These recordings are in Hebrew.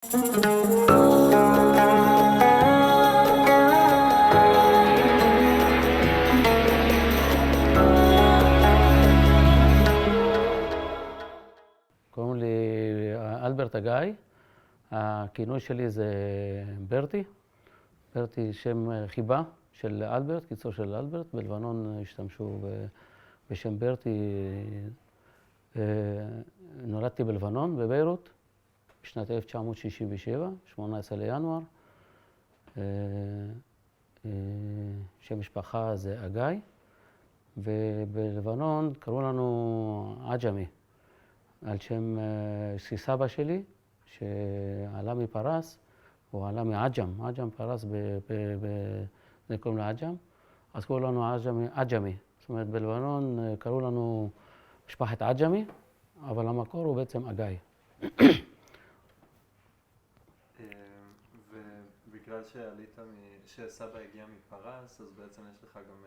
קוראים לי אלברט אגאי, הכינוי שלי זה ברטי. ברטי שם חיבה של אלברט, קיצור של אלברט. בלבנון השתמשו בשם ברטי. נולדתי בלבנון, בביירות, בשנת 1967, 18 לינואר. שם משפחה זה אגאי, ובלבנון קראו לנו עג'מי, על שם סבא שלי, שעלה מפרס, הוא עלה מעג'ם, עג'ם פרס, זה קוראים לו עג'ם, אז קראו לנו עג'מי. זאת אומרת, בלבנון קראו לנו משפחת עג'מי, אבל המקור הוא בעצם אגאי. ובגלל שסבא הגיע מפרס, אז בעצם יש לך גם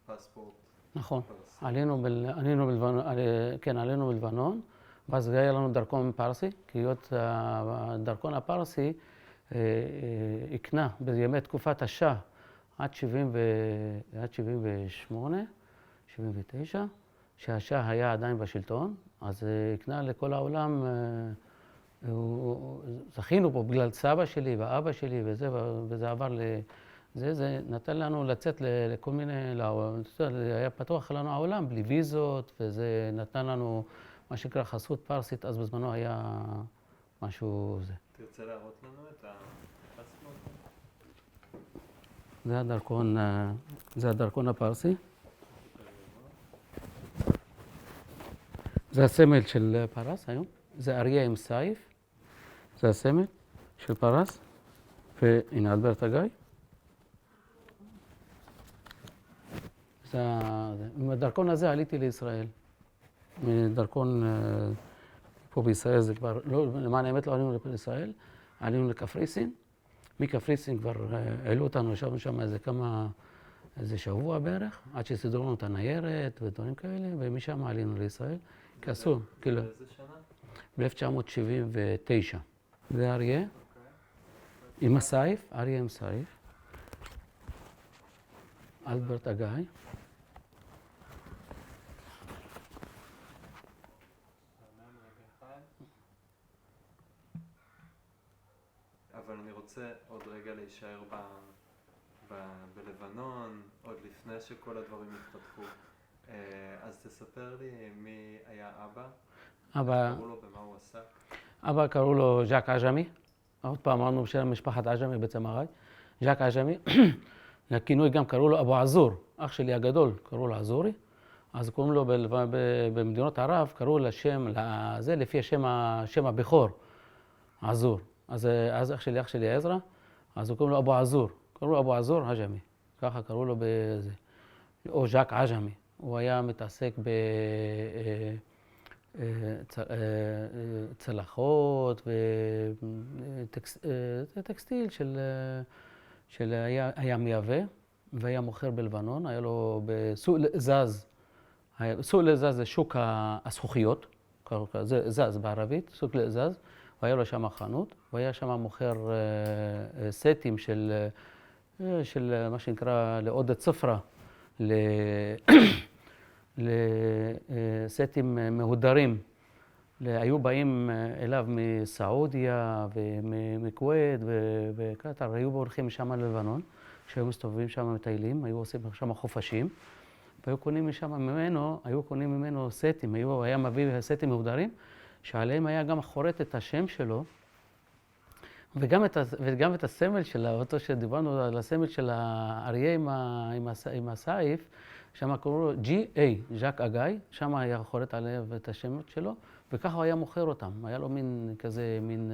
פספורט. נכון, עלינו בלבנון, ואז היה לנו דרכון פרסי, כי להיות הדרכון הפרסי הקנה בימי תקופת השאה עד 78, 79, שהשאה היה עדיין בשלטון, אז הקנה לכל העולם, זכינו פה בגלל סבא שלי ואבא שלי וזה עבר זה נתן לנו לצאת לכל מיני, היה פתוח לנו העולם בלי ויזות, וזה נתן לנו מה שנקרא חסות פרסית, אז בזמנו היה משהו זה. תרצה להראות לנו את הפספורט? זה הדרכון הפרסי. זה הסמל של פרס היום, זה אריה עם סייף, זה הסמל של פרס, והנה אלברט אגאי. עם הדרכון הזה עליתי לישראל. מדרכון פה בישראל זה כבר, למען האמת לא עלינו לישראל, עלינו לקפריסין. מקפריסין כבר העלו אותנו, ישבנו שם איזה שבוע בערך, עד שסידרו לנו את הניירת ודברים כאלה, ומשם עלינו לישראל. כעשו, כאילו. באיזה שנה? ב-1979. זה אריה, עם הסייף, אריה עם סייף. אלברט אגאי. אבל אני רוצה עוד רגע להישאר בלבנון, עוד לפני שכל הדברים התפתחו. אז תספר לי מי היה אבא, קראו לו ומה הוא עשה. אבא קראו לו ז'אק עג'מי, עוד פעם אמרנו של משפחת עג'מי בעצם אגאי, ז'אק עג'מי. לכינוי גם קראו לו אבו עזור, אח שלי הגדול, קראו לו עזורי. אז קוראים לו במדינות ערב, קראו לשם, זה לפי שם הבכור, עזור. אז אח שלי עזרא, אז קוראים לו אבו עזור, קראו לו אבו עזור עג'מי, ככה קראו לו בזה, או ז'אק עג'מי. הוא היה מתעסק בצלחות וטקסטיל היה מייבא והיה מוכר בלבנון, היה לו בסוג זז, סוג לזז זה שוק הזכוכיות, זה זז בערבית, סוג לזז, והיה לו שם חנות, והיה שם מוכר סטים של מה שנקרא לעודד ספרה, לסטים מהודרים. היו באים אליו מסעודיה ומכווית וקטר, היו הולכים שם ללבנון, כשהיו מסתובבים שם מטיילים, היו עושים שם חופשים, והיו קונים ממנו סטים, היה מביא סטים מהודרים, שעליהם היה גם חורט את השם שלו, וגם את הסמל של אותו שדיברנו על הסמל של האריה עם הסייף, שם קראו לו G.A, ז'אק אגאי, שם היה חורט עליו את השם שלו, וככה הוא היה מוכר אותם. היה לו מין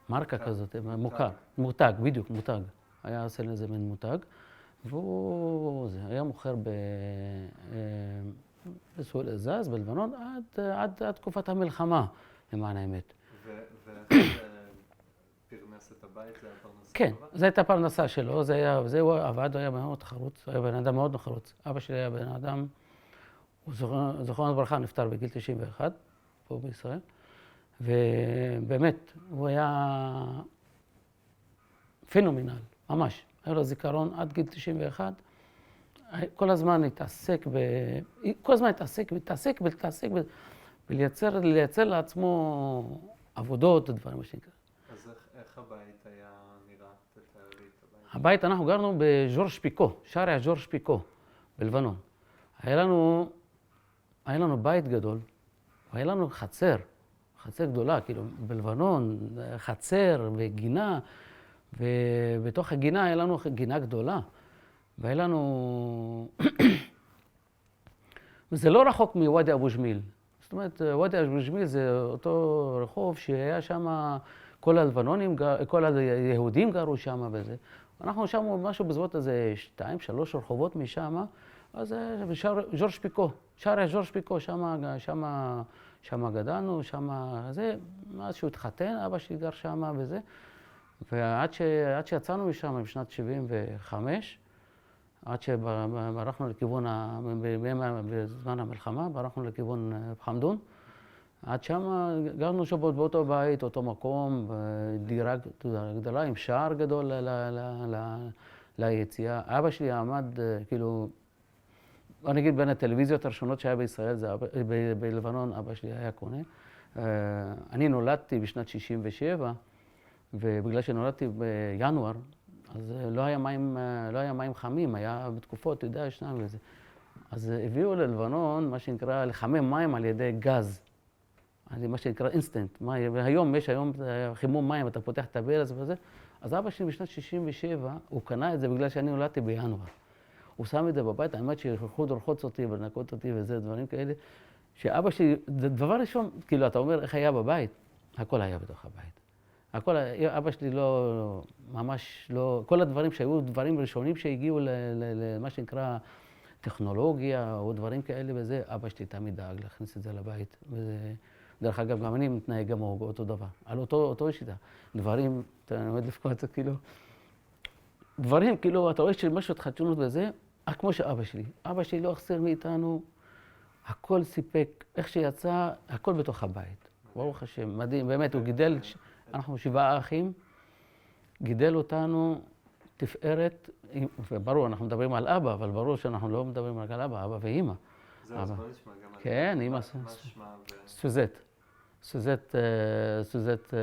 מרקה כזאת, מותג, בדיוק, מותג. היה עושה לזה מין מותג, והוא היה מוכר בסול זז בלבנון עד תקופת המלחמה, למען האמת. פרנס את הבית, זה היה פרנסה? כן, זו הייתה פרנסה שלו, הוא עבד, הוא היה מאוד חרוץ, הוא היה בן אדם מאוד חרוץ. אבא שלי היה בן אדם, הוא זכרונו לברכה נפטר בגיל 91, פה בישראל, ובאמת, הוא היה פנומנל, ממש. היה לו זיכרון עד גיל 91. כל הזמן התעסק ולייצר לעצמו עבודות ודברים מה שנקרא. אז איך הבית היה נראה? תתאר לי את הבית. הבית, אנחנו גרנו בז'ורג' פיקו, שריה ז'ורג' פיקו, בלבנון. היה לנו בית גדול, והיה לנו חצר גדולה, כאילו בלבנון, חצר וגינה, ובתוך הגינה היה לנו גינה גדולה. והיה לנו... וזה לא רחוק מוואדי אבו ג'מיל. זאת אומרת, וואדי אבו ג'מיל זה אותו רחוב שהיה שם, כל הלבנונים, כל היהודים גרו שם וזה. אנחנו שם משהו בסביבות איזה 2-3 רחובות משם, אז ז'ורג' פיקו, שריה ז'ורג' פיקו, שם גדלנו, שם זה, מאז שהוא התחתן, אבא שלי גר שם וזה. ועד שיצאנו משם בשנת 75, עד שברחנו לכיוון, בזמן המלחמה, ברחנו לכיוון חמדון. עד שם גרנו שם באותו בית, אותו מקום, דירה גדולה עם שער גדול ליציאה. אבא שלי עמד, כאילו, אני אגיד בין הטלוויזיות הראשונות שהיה בישראל, בלבנון אבא שלי היה קונה. אני נולדתי בשנת 67, ובגלל שנולדתי בינואר, אז לא היה מים חמים, היה בתקופות, אתה יודע, ישנם וזה. אז הביאו ללבנון, מה שנקרא, לחמם מים על ידי גז. מה שנקרא אינסטנט. והיום יש חימום מים, אתה פותח את הברז וזה. אז אבא שלי בשנת 67, הוא קנה את זה בגלל שאני נולדתי בינואר. הוא שם את זה בבית, האמת שילכו לרחוץ אותי ולנקות אותי וזה, דברים כאלה. שאבא שלי, דבר ראשון, כאילו, אתה אומר, איך היה בבית? הכל היה בתוך הבית. הכל, אבא שלי לא, ממש לא, כל הדברים שהיו דברים ראשונים שהגיעו למה שנקרא טכנולוגיה או דברים כאלה וזה, אבא שלי תמיד דאג להכניס את זה לבית. וזה, דרך אגב, גם אני מתנהג גם אותו דבר, על אותו שיטה. דברים, אתה עומד לפקוע את זה כאילו, דברים כאילו, אתה רואה שמשהו חדשנות וזה, כמו שאבא שלי. אבא שלי לא החסיר מאיתנו, הכל סיפק, איך שיצא, הכל בתוך הבית. ברוך השם, מדהים, באמת, הוא גידל, אנחנו 7 אחים, גידל אותנו תפארת, וברור, אנחנו מדברים על אבא, אבל ברור שאנחנו לא מדברים רק על אבא, אבא ואמא. זהו, אז בוא נשמע גם על... כן, אמא... מה שמה סוזט,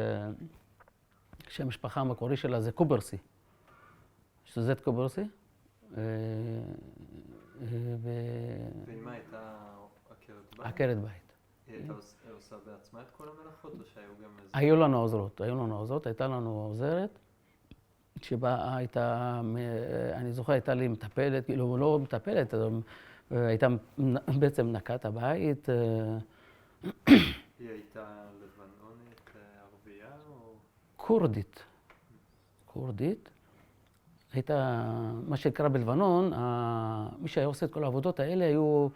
שם המשפחה המקורי שלה זה קוברסי. סוזט קוברסי. ואמא הייתה עקרת בית? עקרת בית. היא הייתה עושה בעצמה את כל המלאכות, או שהיו גם איזה... היו לנו עוזרות, הייתה לנו עוזרת, שבה הייתה, אני זוכר, הייתה לי מטפלת, כאילו לא מטפלת, הייתה בעצם נקת הבית. היא הייתה לבנונית, ערבייה או... כורדית. הייתה, מה שנקרא בלבנון, מי שהיה עושה את כל העבודות האלה היו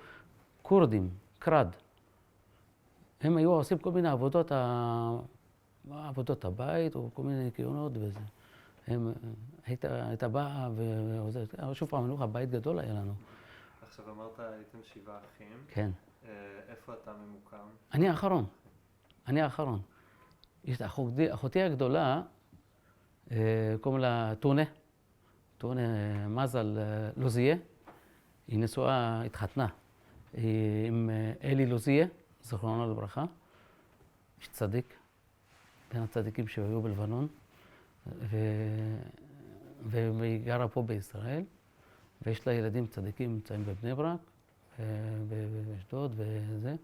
כורדים, קרד. הם היו עושים כל מיני עבודות הבית או כל מיני ניקיונות וזה. הייתה באה ועוזרת. שוב פעם, הבית גדול היה לנו. עכשיו אמרת, הייתם 7 אחים. כן. איפה אתה ממוקם? אני האחרון. אחותי הגדולה, קוראים לה טונה מזל לוזיה. היא נשואה, התחתנה עם אלי לוזיה, זכרונו לברכה. איש צדיק, בין הצדיקים שהיו בלבנון. והיא גרה פה בישראל, ויש לה ילדים צדיקים נמצאים בבני ברק, באשדוד וזה.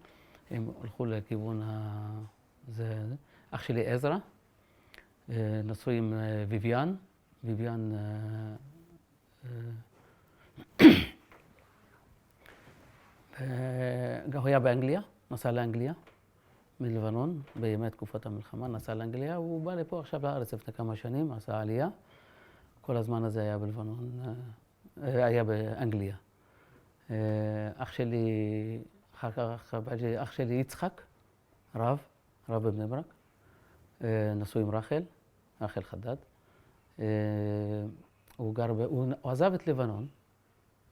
הם הלכו לכיוון זה. אח שלי עזרא, נשוי עם ויויאן. הוא היה באנגליה, נסע לאנגליה, מלבנון, בימי תקופת המלחמה, נסע לאנגליה, הוא בא לפה עכשיו לארץ לפני כמה שנים, עשה עלייה. כל הזמן הזה היה בלבנון, היה באנגליה. אח שלי יצחק, רב בבני ברק, נשוי עם רחל חדד. הוא עזב את לבנון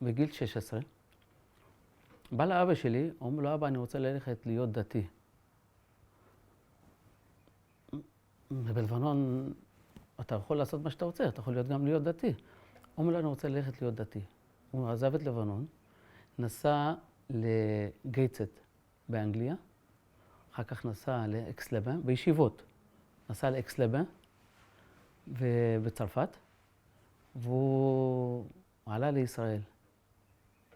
בגיל 16. בא לאבא שלי, אומר לו, אבא, אני רוצה ללכת להיות דתי. בלבנון אתה יכול לעשות מה שאתה רוצה, אתה יכול גם להיות דתי. הוא אומר לו, אני רוצה ללכת להיות דתי. הוא עזב את לבנון, נסע לגייטסט באנגליה, אחר כך נסע לאקס-לבן, בישיבות. נסע לאקס-לבן בצרפת, והוא עלה לישראל.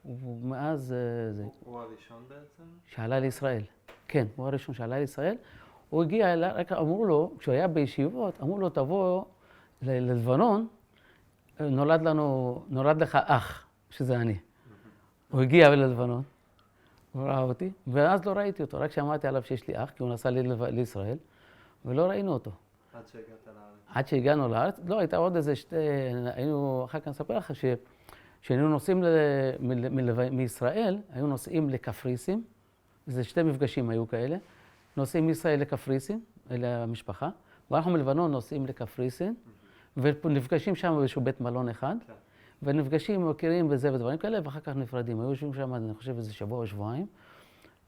ומאז זה... הוא הראשון בעצם? שעלה לישראל. כן, הוא הראשון שעלה לישראל. הוא הגיע אליי, רק אמרו לו, כשהוא היה בישיבות, אמרו לו, תבוא ללבנון, נולד לך אח, שזה אני. הוא הגיע ללבנון, הוא ראה אותי, ואז לא ראיתי אותו, רק שמעתי עליו שיש לי אח, כי הוא נסע לישראל, ולא ראינו אותו. עד שהגעת לארץ. עד שהגענו לארץ, לא, הייתה עוד איזה היינו, אחר כך נספר לך, כשהיינו נוסעים מישראל, היו נוסעים לקפריסין, זה 2 מפגשים היו כאלה, נוסעים מישראל לקפריסין, אלה המשפחה, ואנחנו מלבנון נוסעים לקפריסין, ונפגשים שם באיזשהו בית מלון אחד, ונפגשים, מכירים וזה ודברים כאלה, ואחר כך נפרדים. היו יושבים שם, אני חושב, איזה שבוע או שבועיים.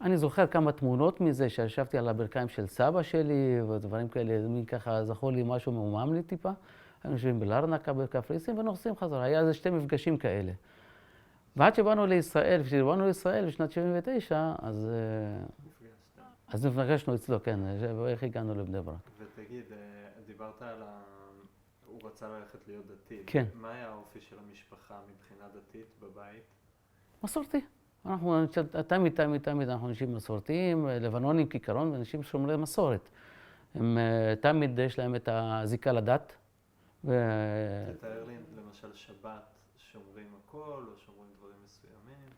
אני זוכר כמה תמונות מזה, שישבתי על הברכיים של סבא שלי, ודברים כאלה, מין ככה זכור לי משהו מעומם לי טיפה. היינו יושבים בלרנקה בקפריסין, ונוסעים חזרה. היה איזה 2 מפגשים כאלה. ועד שבאנו לישראל, כשבאנו לישראל בשנת 79, אז נפגשנו אצלו, כן, ואיך הגענו לבני ברק. ותגיד, דיברת על הוא רצה ללכת להיות דתי. כן. מה היה האופי של המשפחה מבחינה דתית בבית? מסורתי. אנחנו תמיד אנחנו אנשים מסורתיים, לבנונים כעיקרון, ואנשים שומרי מסורת. הם תמיד יש להם את הזיקה לדת. תתאר לי למשל שבת, שומרים הכל או שומרים דברים מסוימים?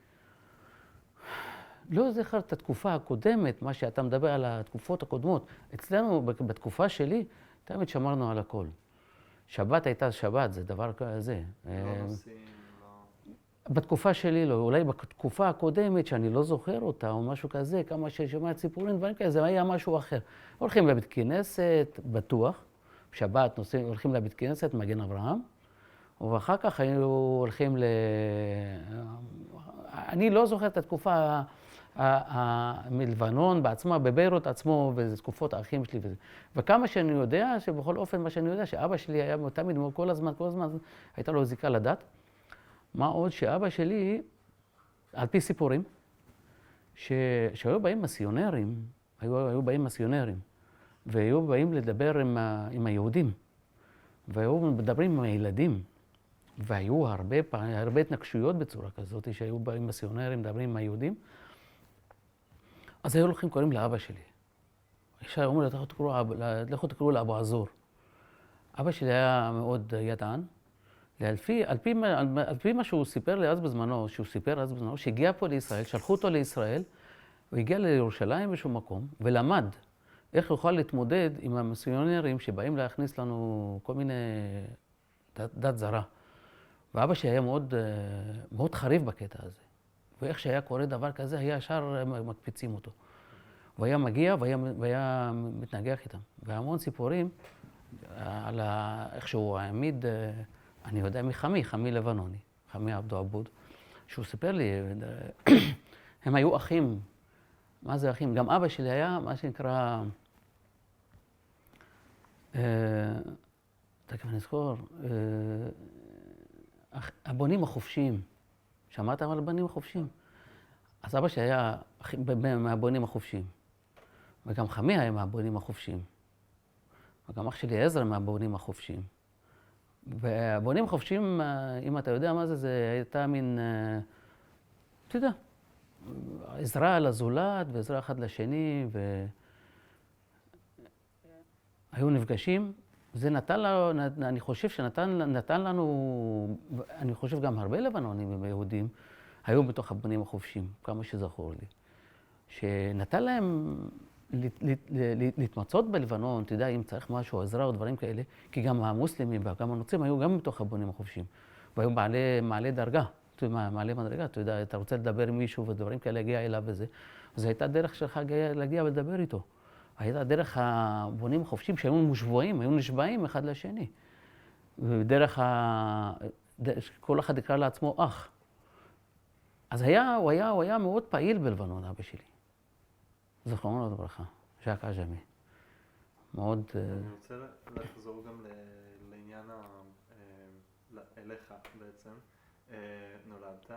לא זוכר את התקופה הקודמת, מה שאתה מדבר על התקופות הקודמות. אצלנו, בתקופה שלי, תמיד שמרנו על הכל. שבת הייתה שבת, זה דבר כזה. לא נוסעים, לא... בתקופה שלי לא, אולי בתקופה הקודמת, שאני לא זוכר אותה, או משהו כזה, כמה ששומע ציפורים, דברים כאלה, זה היה משהו אחר. הולכים לבית כנסת, בטוח, בשבת הולכים לבית כנסת, מגן אברהם, ואחר כך היינו הולכים אני לא זוכר את התקופה מלבנון בעצמה, בביירות עצמו, וזה תקופות האחים שלי וזה. וכמה שאני יודע, שבכל אופן מה שאני יודע, שאבא שלי היה תמיד, כל הזמן, הייתה לו זיקה לדת. מה עוד שאבא שלי, על פי סיפורים, שהיו באים מיסיונרים, היו באים מיסיונרים, והיו באים לדבר עם היהודים, והיו מדברים עם הילדים, והיו הרבה התנגשויות בצורה כזאת, שהיו באים מיסיונרים, מדברים עם היהודים, אז היו הולכים קוראים לאבא שלי. אישה אומרת, לכו תקראו לאבו עזור. אבא שלי היה מאוד ידען, על פי מה שהוא סיפר לי אז בזמנו, שהגיע פה לישראל, שלחו אותו לישראל, הוא הגיע לירושלים בשום מקום, ולמד איך הוא יכול להתמודד עם המיסיונרים שבאים להכניס לנו כל מיני דת זרה. ואבא שלי היה מאוד חריף בקטע הזה. ואיך שהיה קורה דבר כזה, היה ישר מקפיצים אותו. הוא היה מגיע והיה מתנגח איתם. והמון סיפורים על איך שהוא העמיד, אני יודע חמי לבנוני, חמי עבדו עבוד, שהוא סיפר לי, הם היו אחים. מה זה אחים? גם אבא שלי היה מה שנקרא, תכף נזכור, הבונים החופשיים. שמעת על הבונים החופשיים? אז אבא שלי היה מהבונים החופשיים. וגם חמי היה מהבונים החופשיים. וגם אח שלי עזרא מהבונים החופשיים. והבונים החופשיים, אם אתה יודע מה זה, זה הייתה מין, אתה יודע, עזרה לזולת ועזרה אחד לשני, והיו נפגשים. זה נתן לנו, אני חושב שנתן לנו, אני חושב גם הרבה לבנונים ויהודים, היו בתוך הבונים החופשיים, כמה שזכור לי. שנתן להם להתמצות בלבנון, אתה יודע, אם צריך משהו, עזרה או דברים כאלה, כי גם המוסלמים וגם הנוצרים היו גם בתוך הבונים החופשיים. והיו מעלי דרגה, מעלי מדרגה, אתה יודע, אתה רוצה לדבר עם מישהו ודברים כאלה, להגיע אליו וזה. זו הייתה דרך שלך להגיע ולדבר איתו. הייתה דרך הבונים החופשיים שהיו מושבעים, היו נשבעים אחד לשני. ודרך כל אחד יקרא לעצמו אח. אז הוא היה מאוד פעיל בלבנון, אבא שלי. זכרונו לברכה, ז'אק עג'מי. מאוד... אני רוצה לחזור גם לעניין אליך בעצם. נולדת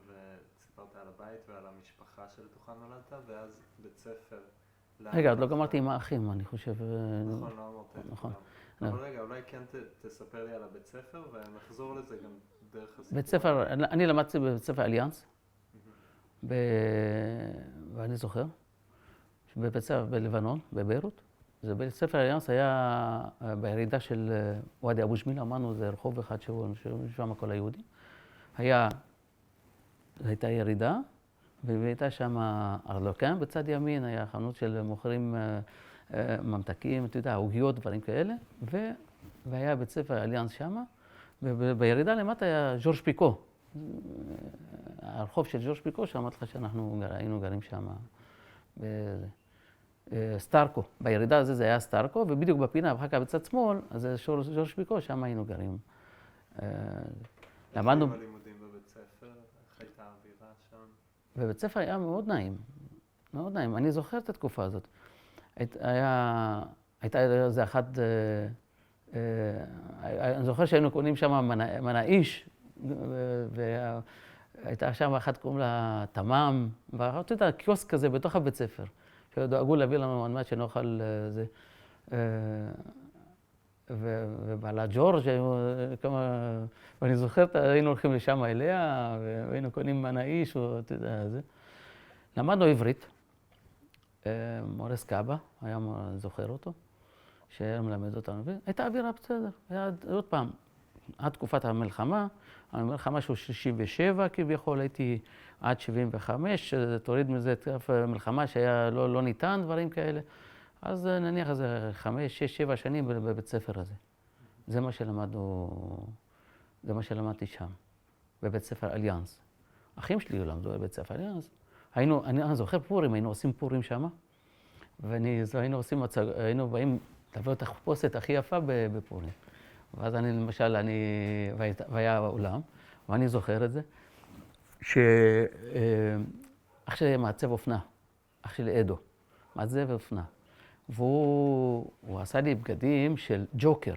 וסיפרת על הבית ועל המשפחה שלתוכה נולדת, ואז בית ספר... רגע, עוד לא גמרתי עם האחים, אני חושב... נכון, לא אמרת את נכון. כולם. אבל רגע, אולי כן תספר לי על הבית ספר, ונחזור לזה גם דרך הסיפור. בית ספר, אני למדתי בבית ספר אליאנס, ואני זוכר, בבית ספר בלבנון, בביירות. זה בית ספר אליאנס היה בירידה של ואדי אבו ג'מיל, אמרנו, זה רחוב אחד שם כל היהודים. הייתה ירידה, והייתה שם ארלוקן בצד ימין, היה חנות של מוכרים ממתקים, אתה יודע, עוגיות, דברים כאלה, והיה בית ספר אליאנס שם, ובירידה למטה היה ז'ורג' פיקו. הרחוב של ז'ורג' פיקו, שאמרתי לך שאנחנו היינו גרים שם. סטארקו, בירידה הזו זה היה סטארקו, ובדיוק בפינה, ואחר כך בצד שמאל, אז זה ז'ורג' פיקו, שם היינו גרים. למדנו... איך היו הלימודים בבית ספר? איך הייתה האווירה שם? בבית ספר היה מאוד נעים, מאוד נעים. אני זוכר את התקופה הזאת. הייתה איזה אחת... אני זוכר שהיינו קונים שם מנאיש, והייתה שם אחת קוראים לה תמם, ואתה יודע, קיוסק כזה בתוך הבית ספר, שדאגו להביא לנו על מנת שנאכל זה. ובעלה ג'ורג', ואני זוכר, היינו הולכים לשם אליה, והיינו קונים מנאיש, ואתה יודע, זה. למדנו עברית, מורס קאבה, אני זוכר אותו, שהיה מלמד אותנו, והייתה אווירה בסדר. היה עוד פעם, עד תקופת המלחמה, המלחמה של 67 כביכול, הייתי עד 75, תוריד מזה את המלחמה שהיה לא ניתן, דברים כאלה. אז נניח איזה 5, 6, 7 שנים בבית ספר הזה. זה מה שלמדנו, זה מה שלמדתי שם, בבית ספר אליאנס. אחים שלי למדו בבית ספר אליאנס. אני זוכר פורים, היינו עושים פורים שם, היינו באים להביא את החופושת הכי יפה בפורים. ואז אני למשל, והיה אולם, ואני זוכר את זה, אח שלי מעצב אופנה, אח שלי אדו, מעצב אופנה. והוא עשה לי בגדים של ג'וקר.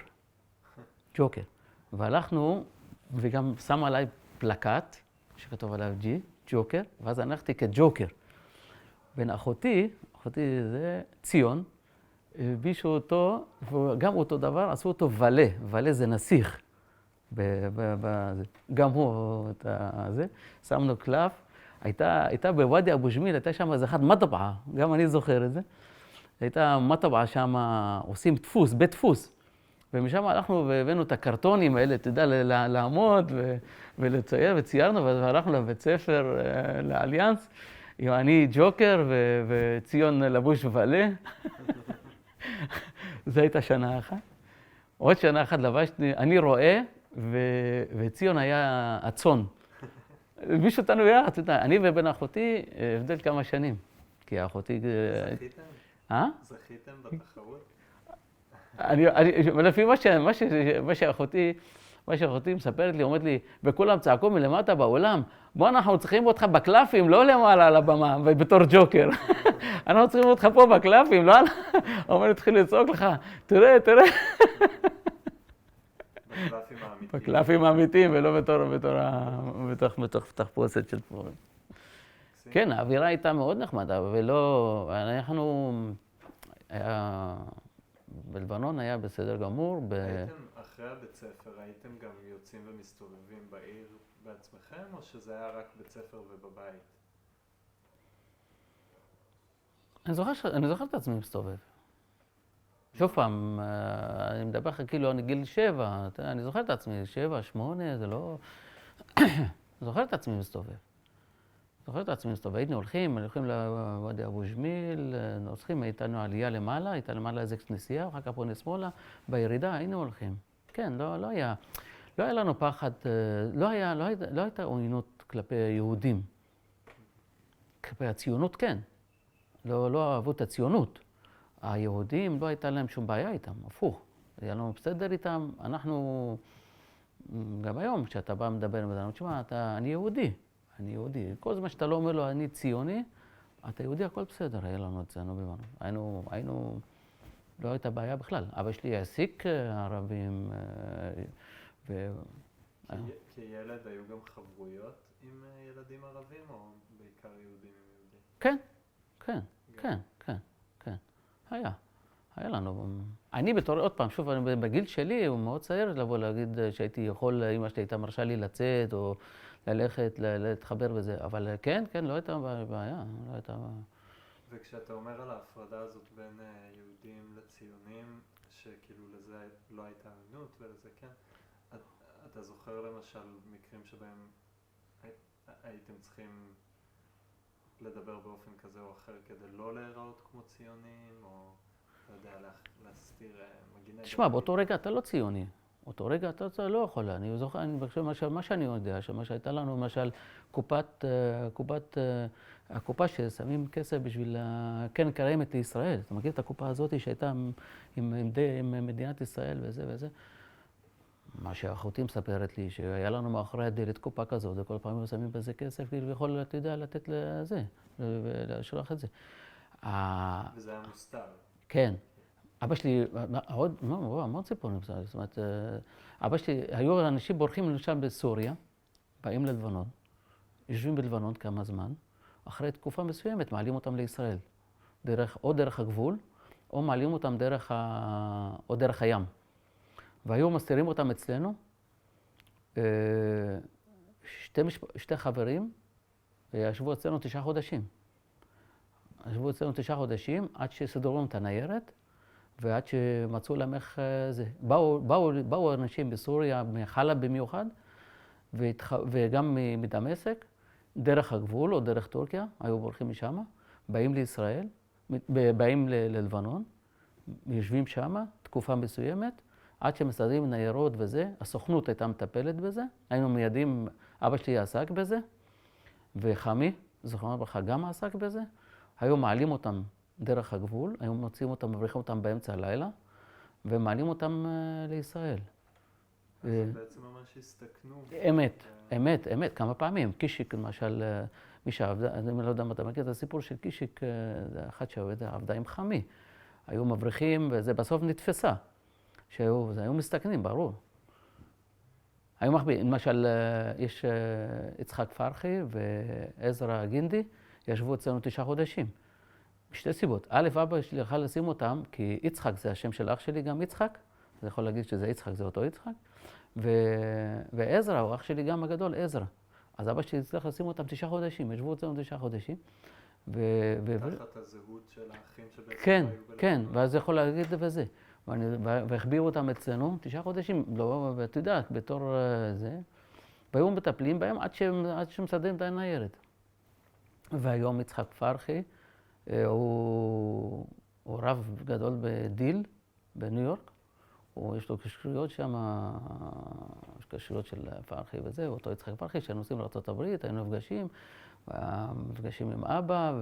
והלכנו, וגם שם עליי פלקט, שכתוב עליו ג'וקר, ואז הלכתי כג'וקר. בין אחותי זה ציון, הלבישו אותו, וגם אותו דבר, עשו אותו ואלה זה נסיך. גם הוא, זה, שמנו קלף. הייתה בוואדי אבו ג'מיל, הייתה שם איזה אחת מטבעה, גם אני זוכר את זה. הייתה מטבעה שם, עושים דפוס, בית דפוס. ומשם הלכנו והבאנו את הקרטונים האלה, אתה יודע, לעמוד ולצייר, וציירנו, והלכנו לבית ספר, לאליאנס. אני ג'וקר וציון לבוש ואלה. זו הייתה שנה אחת. עוד שנה אחת לבשתי, אני רואה, וציון היה הצאן. הלביש אותנו יחד, אתה יודע, אני ובן אחותי הבדל כמה שנים. כי אחותי... זכיתם? זכיתם בתחרות? לפי מה שאחותי מספרת לי, אומרת לי, וכולם צעקו מלמטה בעולם, בוא אנחנו צריכים אותך בקלפים, לא למעלה על הבמה, בתור ג'וקר. אנחנו צריכים אותך פה בקלפים, לא על... אומר, התחיל לצעוק לך, תראה. בקלפים האמיתיים. בקלפים האמיתיים, ולא בתוך תחפושת של פורים. כן, האווירה הייתה מאוד נחמדה, ולא... אנחנו... בלבנון היה בסדר גמור. הייתם אחרי הבית ספר, הייתם גם יוצאים ומסתובבים בעיר בעצמכם, או שזה היה רק בית ספר ובבית? אני זוכר את עצמי מסתובב. שוב פעם, אני מדבר לך כאילו אני גיל 7, אני זוכר את עצמי, 7, 8, זה לא... אני זוכר את עצמי מסתובב. היינו הולכים לוואדי אבו ג'מיל, הייתנו עלייה למעלה, הייתה למעלה איזה כנסייה, אחר כך פונה שמאלה, בירידה היינו הולכים. כן, לא היה לנו פחד, לא הייתה עוינות כלפי יהודים. כלפי הציונות כן, לא אהבו את הציונות. היהודים לא הייתה להם שום בעיה איתם, הפוך. היה לנו בסדר איתם, אנחנו, גם היום כשאתה בא מדבר עם אדם, תשמע, אני יהודי. כל זמן שאתה לא אומר לו, אני ציוני, אתה יהודי, הכל בסדר, היה לנו אצלנו בבנו. לא הייתה בעיה בכלל. אבא שלי העסיק ערבים, כילד היו גם חברויות עם ילדים ערבים, או בעיקר יהודים עם יהודים? כן, כן, כן, כן, כן. היה לנו. אני בתור, עוד פעם, שוב, בגיל שלי, הוא מאוד צעיר לבוא להגיד שהייתי יכול, אמא שלי הייתה מרשה לי לצאת, או ללכת, להתחבר בזה. אבל כן, כן, לא הייתה בעיה, לא הייתה... וכשאתה אומר על ההפרדה הזאת בין יהודים לציונים, שכאילו לזה לא הייתה ענות ולזה כן, אתה זוכר למשל מקרים שבהם הייתם צריכים לדבר באופן כזה או אחר כדי לא להיראות כמו ציונים, או לא יודע, להסתיר מגיני... תשמע, באותו רגע אתה לא ציוני. באותו רגע אתה לא יכול. אני זוכר, מה שאני יודע, שמה שהייתה לנו, למשל, הקופה ששמים כסף בשביל קרן קיימת לישראל. אתה מכיר את הקופה הזאת שהייתה עם מדינת ישראל וזה וזה? מה שאחותי מספרת לי, שהיה לנו מאחורי הדלת קופה כזאת, וכל פעם הם שמים בזה כסף, כאילו יכול, אתה יודע, לתת לזה, ולשלוח את זה. וזה היה מוסתר. כן. אבא שלי, המון סיפורים, זאת אומרת, אבא שלי, היו אנשים בורחים למשל בסוריה, באים ללבנון, יושבים בלבנון כמה זמן, אחרי תקופה מסוימת מעלים אותם לישראל, או דרך הגבול, או מעלים אותם או דרך הים. והיו מסתירים אותם אצלנו, שתי חברים, וישבו אצלנו 9 חודשים. ישבו אצלנו 9 חודשים, עד שסידרו לנו את הניירת, ועד שמצאו להם איך זה. באו אנשים בסוריה, מחלב במיוחד, וגם מדמשק, דרך הגבול או דרך טורקיה, היו בורחים משם, באים לישראל, באים ללבנון, יושבים שם תקופה מסוימת, עד שמסדרים ניירות וזה, הסוכנות הייתה מטפלת בזה, היינו מיידים, אבא שלי עסק בזה, וחמי, זכרונו לברכה, גם עסק בזה, היו מעלים אותם דרך הגבול, היו מוצאים אותם, מבריחים אותם באמצע הלילה, ומעלים אותם לישראל. אז בעצם ממש הסתכנו. אמת, כמה פעמים. קישיק, למשל, מי שעבדה, אני לא יודע אם אתה מכיר את הסיפור של קישיק, זה אחת שעבדה עם חמי. היו מבריחים, וזה בסוף נתפסה. היו מסתכנים, ברור. היו מחביאים. למשל, יש יצחק פרחי ועזרא גינדי, ישבו אצלנו 9 חודשים. משתי סיבות. א', אבא שלי יכל לשים אותם, כי יצחק זה השם של אח שלי, גם יצחק. אני יכול להגיד שזה יצחק, זה אותו יצחק. ועזרא, הוא אח שלי גם הגדול, עזרא. אז אבא שלי הצליח לשים אותם 9 חודשים, ישבו אצלנו 9 חודשים. תחת הזהות של האחים שבעצם כן, היו בלבנון. כן, ואז יכול להגיד וזה. והחביאו אותם אצלנו 9 חודשים, לא, ואתה יודע, בתור זה, והיו מטפלים בהם עד שמסדרים את הניירת. והיום יצחק פרחי, הוא רב גדול בדיל, בניו יורק. יש לו קשריות שם, קשריות של פרחי וזה, אותו יצחק פרחי, שנוסעים לארצות הברית, היינו נפגשים, מפגשים עם אבא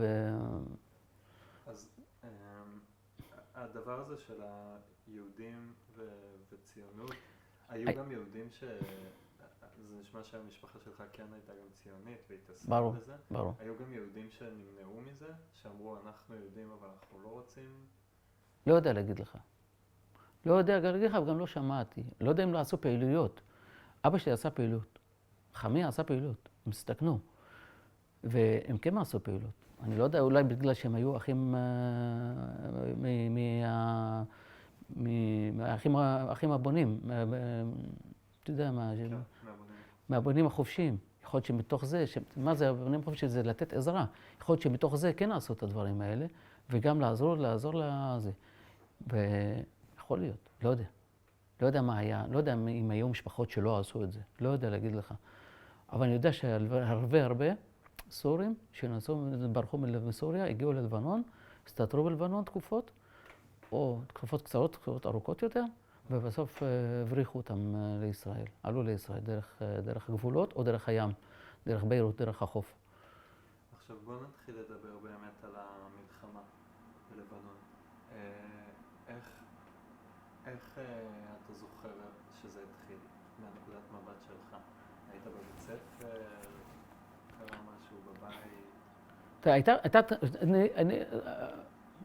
אז הדבר הזה של היהודים וציונות, היו גם יהודים זה נשמע שהמשפחה שלך כן הייתה גם ציונית והתעסקה בזה. ברור. היו גם יהודים שנמנעו מזה, שאמרו אנחנו יהודים אבל אנחנו לא רוצים? לא יודע להגיד לך. לא יודע להגיד לך, וגם לא שמעתי. לא יודע אם לא עשו פעילויות. אבא שלי עשה פעילות. חמי עשה פעילות. הם הסתכנו. והם כן עשו פעילות. אני לא יודע, אולי בגלל שהם היו אחים מהאחים הבונים. אתה יודע מה? מהבונים החופשיים. יכול להיות שמתוך זה, מה זה הבונים החופשיים? זה לתת עזרה. יכול להיות שמתוך זה כן עשו את הדברים האלה, וגם לעזור לזה. ויכול להיות, לא יודע. לא יודע מה היה, לא יודע אם היו משפחות שלא עשו את זה. לא יודע להגיד לך. אבל אני יודע שהרבה סורים ברחו מסוריה, הגיעו ללבנון, הסתתרו בלבנון תקופות, או תקופות קצרות, תקופות ארוכות יותר, ובסוף הבריחו אותם לישראל. עלו לישראל דרך הגבולות או דרך הים, דרך ביירות, דרך החוף. עכשיו בוא נתחיל לדבר באמת על המלחמה בלבנון. איך אתה זוכר שזה התחיל מהנקודת מבט שלך? היית בבית ספר? קרה משהו בבית?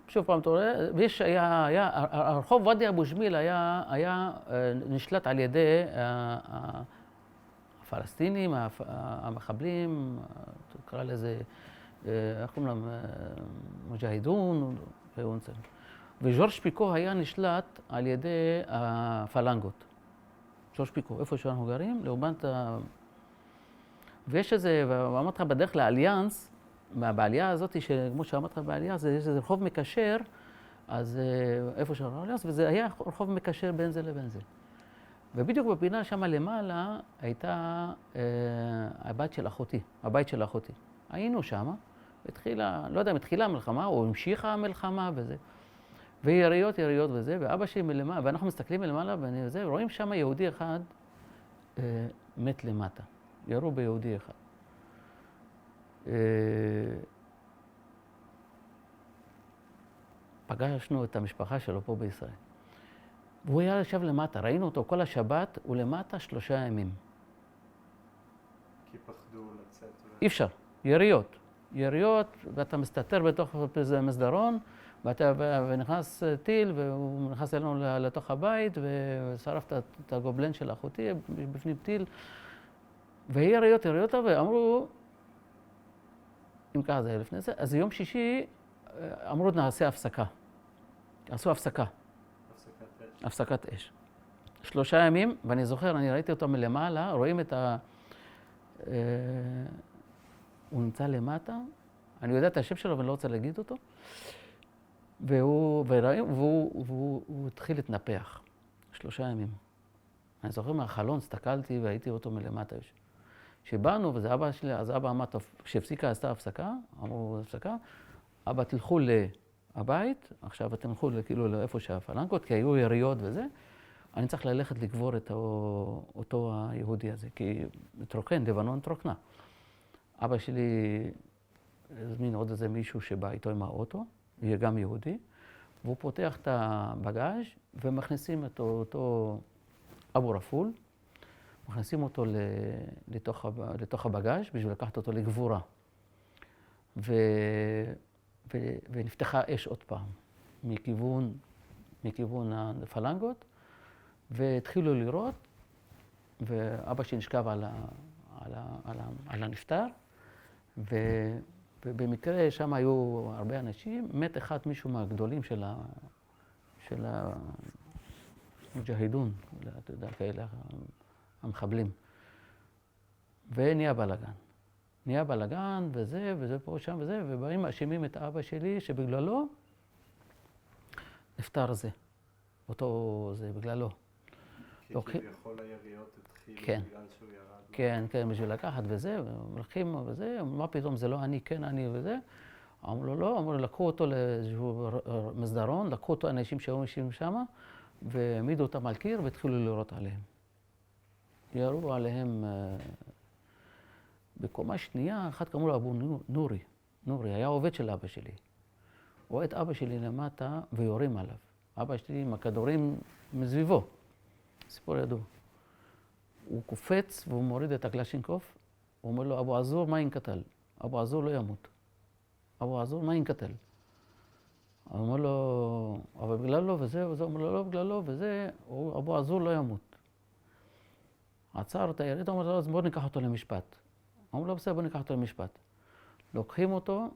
שוב פעם, אתה רואה, ויש, הרחוב ואדי אבו ג'מיל היה נשלט על ידי הפלסטינים, המחבלים, תקרא לזה, איך קוראים להם, מוג'הידון, וז'ורג' פיקו היה נשלט על ידי הפלנגות. ז'ורג' פיקו, איפה שאנחנו גרים, לעומת ויש איזה, ואמרתי לך, בדרך לאליאנס, בעלייה הזאת, כמו שאמרתי לך בעלייה, יש איזה רחוב מקשר, אז איפה שאנחנו אליאנס, וזה היה רחוב מקשר בין זה לבין זה. ובדיוק בפינה שם למעלה הייתה הבית של אחותי. היינו שם, התחילה, לא יודע אם התחילה המלחמה או המשיכה המלחמה וזה. ויריות וזה, ואבא שלי מלמעלה, ואנחנו מסתכלים מלמעלה ורואים שם יהודי אחד מת למטה. ירו ביהודי אחד. פגשנו את המשפחה שלו פה בישראל. והוא היה יושב למטה, ראינו אותו כל השבת, הוא למטה 3 ימים. כי פחדו לצאת. אי אפשר, יריות, ואתה מסתתר בתוך איזה מסדרון, ונכנס טיל, והוא נכנס אלינו לתוך הבית, ושרף את הגובלן של אחותי, בפנים טיל. ויריות, ואמרו, אם ככה זה היה לפני זה, אז יום שישי אמרו נעשה הפסקה. עשו הפסקת אש. 3 ימים, ואני זוכר, אני ראיתי אותו מלמעלה, רואים את הוא נמצא למטה, אני יודע את השם שלו ואני לא רוצה להגיד אותו, והוא התחיל להתנפח. 3 ימים. אני זוכר מהחלון, הסתכלתי והייתי אותו מלמטה. כשבאנו, וזה אבא שלי, אז אבא אמר, טוב, כשהפסיקה עשתה הפסקה, אמרו הפסקה, אבא תלכו לבית, עכשיו אתם תלכו כאילו לאיפה שהפלנקות, כי היו יריות וזה, אני צריך ללכת לקבור את אותו היהודי הזה, כי לבנון התרוקנה. אבא שלי הזמין עוד איזה מישהו שבא איתו עם האוטו, יהיה גם יהודי, והוא פותח את הבגאז' ומכניסים את אותו אבו רפול, מכניסים אותו לתוך הבגאז' בשביל לקחת אותו לגבורה. ונפתחה אש עוד פעם, מכיוון הפלנגות, והתחילו לירות, ואבא שלי נשכב על הנפטר, ובמקרה שם היו הרבה אנשים, מת אחד מישהו מהגדולים של המוג'הידון, אתה יודע, כאלה המחבלים. ונהיה בלגן וזה פה שם וזה, ובאים מאשימים את אבא שלי שבגללו נפטר זה. אותו זה בגללו. כי כביכול היריות התחילו בגלל שהוא ירד. כן, בשביל לקחת וזה, ומלכים וזה, מה פתאום זה לא אני, כן אני וזה. אמרו לו לא, אמרו לו לקחו אותו לאיזשהו מסדרון, לקחו אותו אנשים שהיו יושבים שם, והעמידו אותם על קיר והתחילו לירות עליהם. ירו עליהם בקומה שנייה, אחד קראו לו אבו נורי, היה עובד של אבא שלי. הוא רואה את אבא שלי למטה ויורים עליו. אבא שלי עם הכדורים מסביבו, סיפור ידוע. הוא קופץ והוא מוריד את הקלשינקוף, הוא אומר לו, אבו עזור, מה ינקטל? אבו עזור לא ימות. אבו עזור, מה ינקטל? הוא אומר לו, אבל בגללו וזה, הוא אומר לו, לא בגללו וזה, אבו עזור לא ימות. עצר את היריד, הוא אומר לו, אז בואו ניקח אותו למשפט. הוא אומר לו, בסדר, בואו ניקח אותו למשפט. לוקחים אותו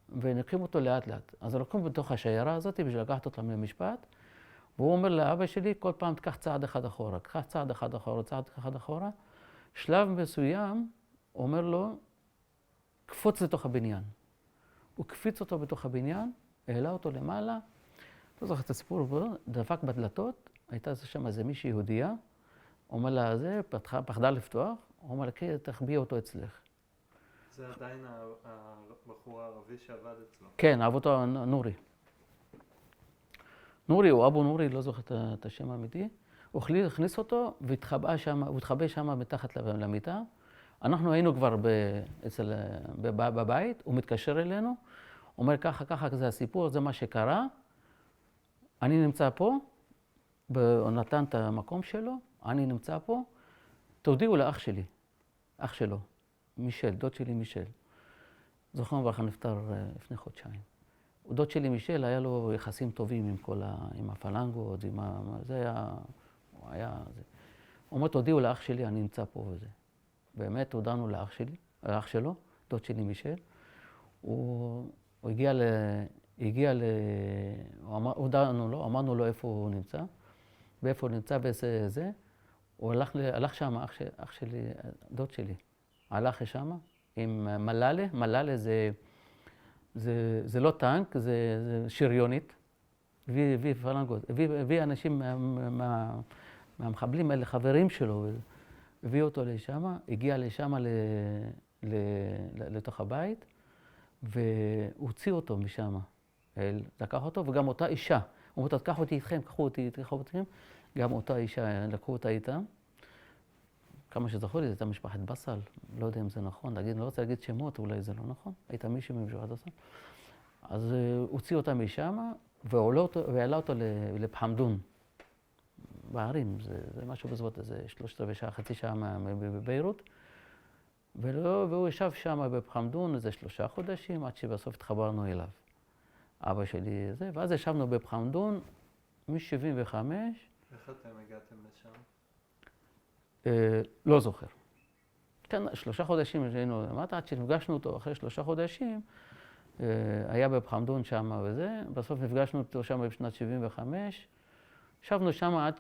וניקחים אותו לאט לאט. אז לוקחים בתוך השיירה הזאת בשביל לקחת אותם למשפט, והוא אומר לאבא שלי, כל פעם תקח צעד אחד אחורה, תקח צעד אחד אחורה. שלב מסוים, הוא אומר לו, קפוץ לתוך הבניין. הוא קפיץ אותו בתוך הבניין, העלה אותו למעלה, לא זוכר את הסיפור, דפק בדלתות, הייתה שם איזה מישהי יהודייה, הוא אומר לה, זה, פחדה לפתוח, הוא אומר לה, כן, תחביא אותו אצלך. זה עדיין הבחור הערבי שעבד אצלו. כן, אהב אותו נורי או אבו נורי, לא זוכר את השם האמיתי. הוא הכניס אותו והתחבא שם מתחת למיטה. אנחנו היינו כבר בבית, הוא מתקשר אלינו, הוא אומר ככה זה הסיפור, זה מה שקרה. אני נמצא פה, הוא נתן את המקום שלו, אני נמצא פה, תודיעו לאח שלו, מישל, דוד שלי מישל. זוכרנו לברכה, נפטר לפני חודשיים. דוד שלי מישל, היה לו יחסים טובים עם הפלנגות, זה היה, הוא היה, זה. הוא אומר, תודיעו לאח שלי, אני נמצא פה וזה. באמת, הודענו לאח שלו, דוד שלי מישל. הוא הודענו לו, אמרנו לו איפה הוא נמצא, ואיפה הוא נמצא באיזה זה. הוא הלך שם, אח שלי, דוד שלי, הלך לשם עם מלאלה. מלאלה זה לא טנק, זה שריונית. הביא פלנגות, הביא אנשים מהמחבלים האלה, חברים שלו, הביא אותו לשם, הגיע לשם לתוך הבית, והוציא אותו משם. לקח אותו, וגם אותה אישה. הוא אומר, תקח אותי איתכם, קחו אותי איתכם. גם אותה אישה, לקחו אותה איתם. כמה שזכור לי, זו הייתה משפחת בסל. לא יודע אם זה נכון, אני לא רוצה להגיד שמות, אולי זה לא נכון. הייתה מישהו ממשפחת בסל. אז הוציא אותה משם, והעלה אותו לפחמדון. בערים, זה משהו בסביבות איזה 3/4 שעה, חצי שעה בביירות. והוא ישב שם בפחמדון איזה 3 חודשים, עד שבסוף התחברנו אליו. אבא שלי זה, ואז ישבנו בפחמדון מ-75. איך אתם הגעתם לשם? לא זוכר. כן, 3 חודשים שהיינו למטה, עד שנפגשנו אותו אחרי 3 חודשים, היה בפחמדון שם וזה, בסוף נפגשנו אותו שם בשנת 75, ישבנו שם עד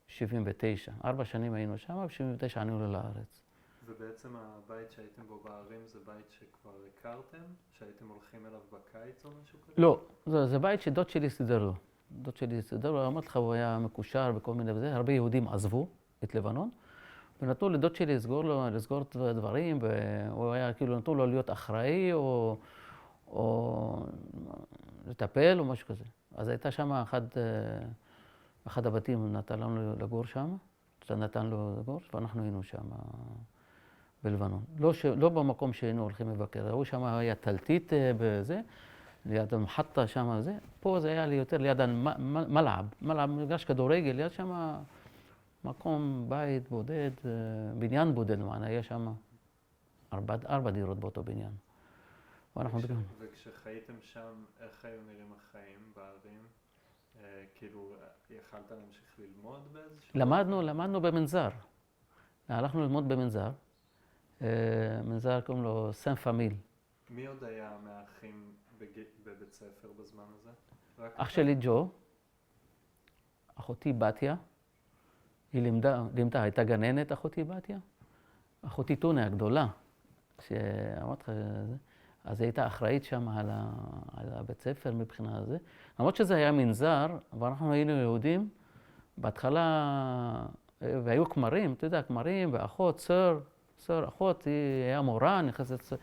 79, 4 שנים היינו שם, ב-79 ענינו לארץ. ובעצם הבית שהייתם בו בערים זה בית שכבר הכרתם? שהייתם הולכים אליו בקיץ או משהו כזה? לא, זה בית שדוד שלי סידר לו. דוד שלי סידר לו, אמרתי לך, הוא היה מקושר בכל מיני וזה, הרבה יהודים עזבו את לבנון, ונתנו לדוד שלי לסגור את הדברים, והוא היה כאילו, נתנו לו להיות אחראי או לטפל או משהו כזה. אז הייתה שם אחד הבתים נתן לנו לגור שם, נתן לו לגור, ואנחנו היינו שם בלבנון. לא במקום שהיינו הולכים לבקר, הוא שם היה תלתית בזה, ליד המחטה שם וזה. פה זה היה לי יותר ליד המלעב, מגרש כדורגל, ליד שם מקום, בית בודד, בניין בודד, היה שם 4 דירות באותו בניין. וכשחייתם שם, איך היו נראים החיים בערים? כאילו, יכלת להמשיך ללמוד באיזשהו? למדנו במנזר. הלכנו ללמוד במנזר. מנזר קוראים לו סן פמיל. מי עוד היה מהאחים בבית ספר בזמן הזה? אח שלי ג'ו, אחותי בתיה, היא לימדה, הייתה גננת אחותי בתיה. אחותי טונה הגדולה, שאמרתי לך, אז היא הייתה אחראית שם על הבית ספר מבחינה זה. למרות שזה היה מנזר, אבל אנחנו היינו יהודים, בהתחלה, והיו כמרים, אתה יודע, כמרים ואחות, סר, אחות, היא היה מורה, נכנסת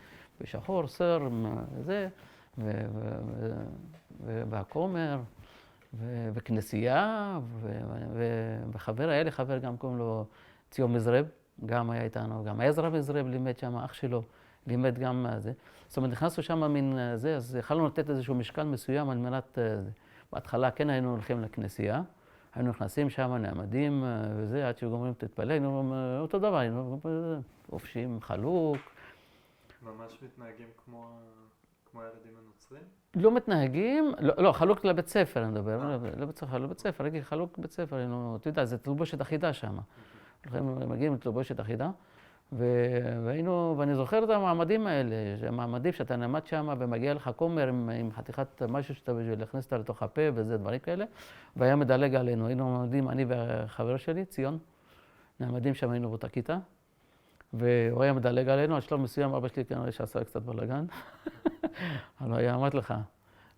בשחור, סר, זה, והכומר, וכנסייה, וחבר, היה לי חבר גם קוראים לו ציון מזרב, גם היה איתנו, גם עזרא מזרב לימד שם, אח שלו לימד גם זה. זאת אומרת, נכנסנו שם מן זה, אז יכלנו לתת איזשהו משקל מסוים על מנת זה. בהתחלה כן היינו הולכים לכנסייה, היינו נכנסים שם, נעמדים וזה, עד שגומרים תתפלל, היינו אותו דבר, היינו חופשים, חלוק. ממש מתנהגים כמו הילדים הנוצרים? לא מתנהגים, לא, חלוק לבית ספר, אני מדבר, לבית ספר, רגיל חלוק בית ספר, אתה יודע, זה תלבושת אחידה שם. מגיעים לתלבושת אחידה, ואני זוכר את המעמדים האלה, המעמדים שאתה נעמד שם ומגיע לך כומר עם חתיכת משהו שאתה בשביל להכניס אותה לתוך הפה וזה, דברים כאלה, והיה מדלג עלינו, היינו עומדים, אני והחבר שלי, ציון, נעמדים שם, היינו באותה כיתה, והוא היה מדלג עלינו, על שלב מסוים אבא שלי כנראה שעשה קצת בלגן, אבל הוא היה, אמרתי לך,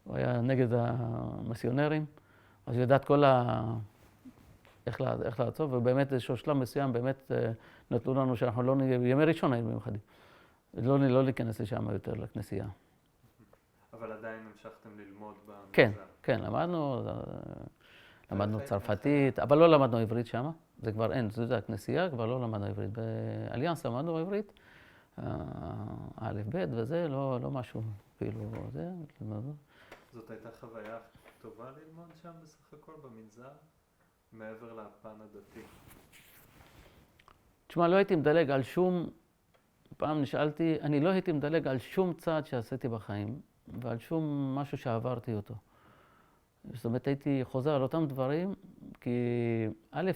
הוא היה נגד המיסיונרים, אז הוא ידעת כל איך לעצור, ובאמת איזשהו שלב מסוים באמת נתנו לנו שאנחנו לא, ימי ראשון היינו מיוחדים, לא להיכנס לשם יותר לכנסייה. אבל עדיין המשכתם ללמוד במנזר? כן, כן, למדנו צרפתית, אבל לא למדנו עברית שם, זה כבר אין, זה הכנסייה, כבר לא למדנו עברית. באליאנס למדנו עברית, א' ב' וזה, לא משהו, כאילו, זה, למדנו. זאת הייתה חוויה טובה ללמוד שם בסך הכל במנזר? מעבר לפן הדתי. תשמע, לא הייתי מדלג על שום פעם נשאלתי, אני לא הייתי מדלג על שום צעד שעשיתי בחיים, ועל שום משהו שעברתי אותו. זאת אומרת, הייתי חוזר על אותם דברים, כי א',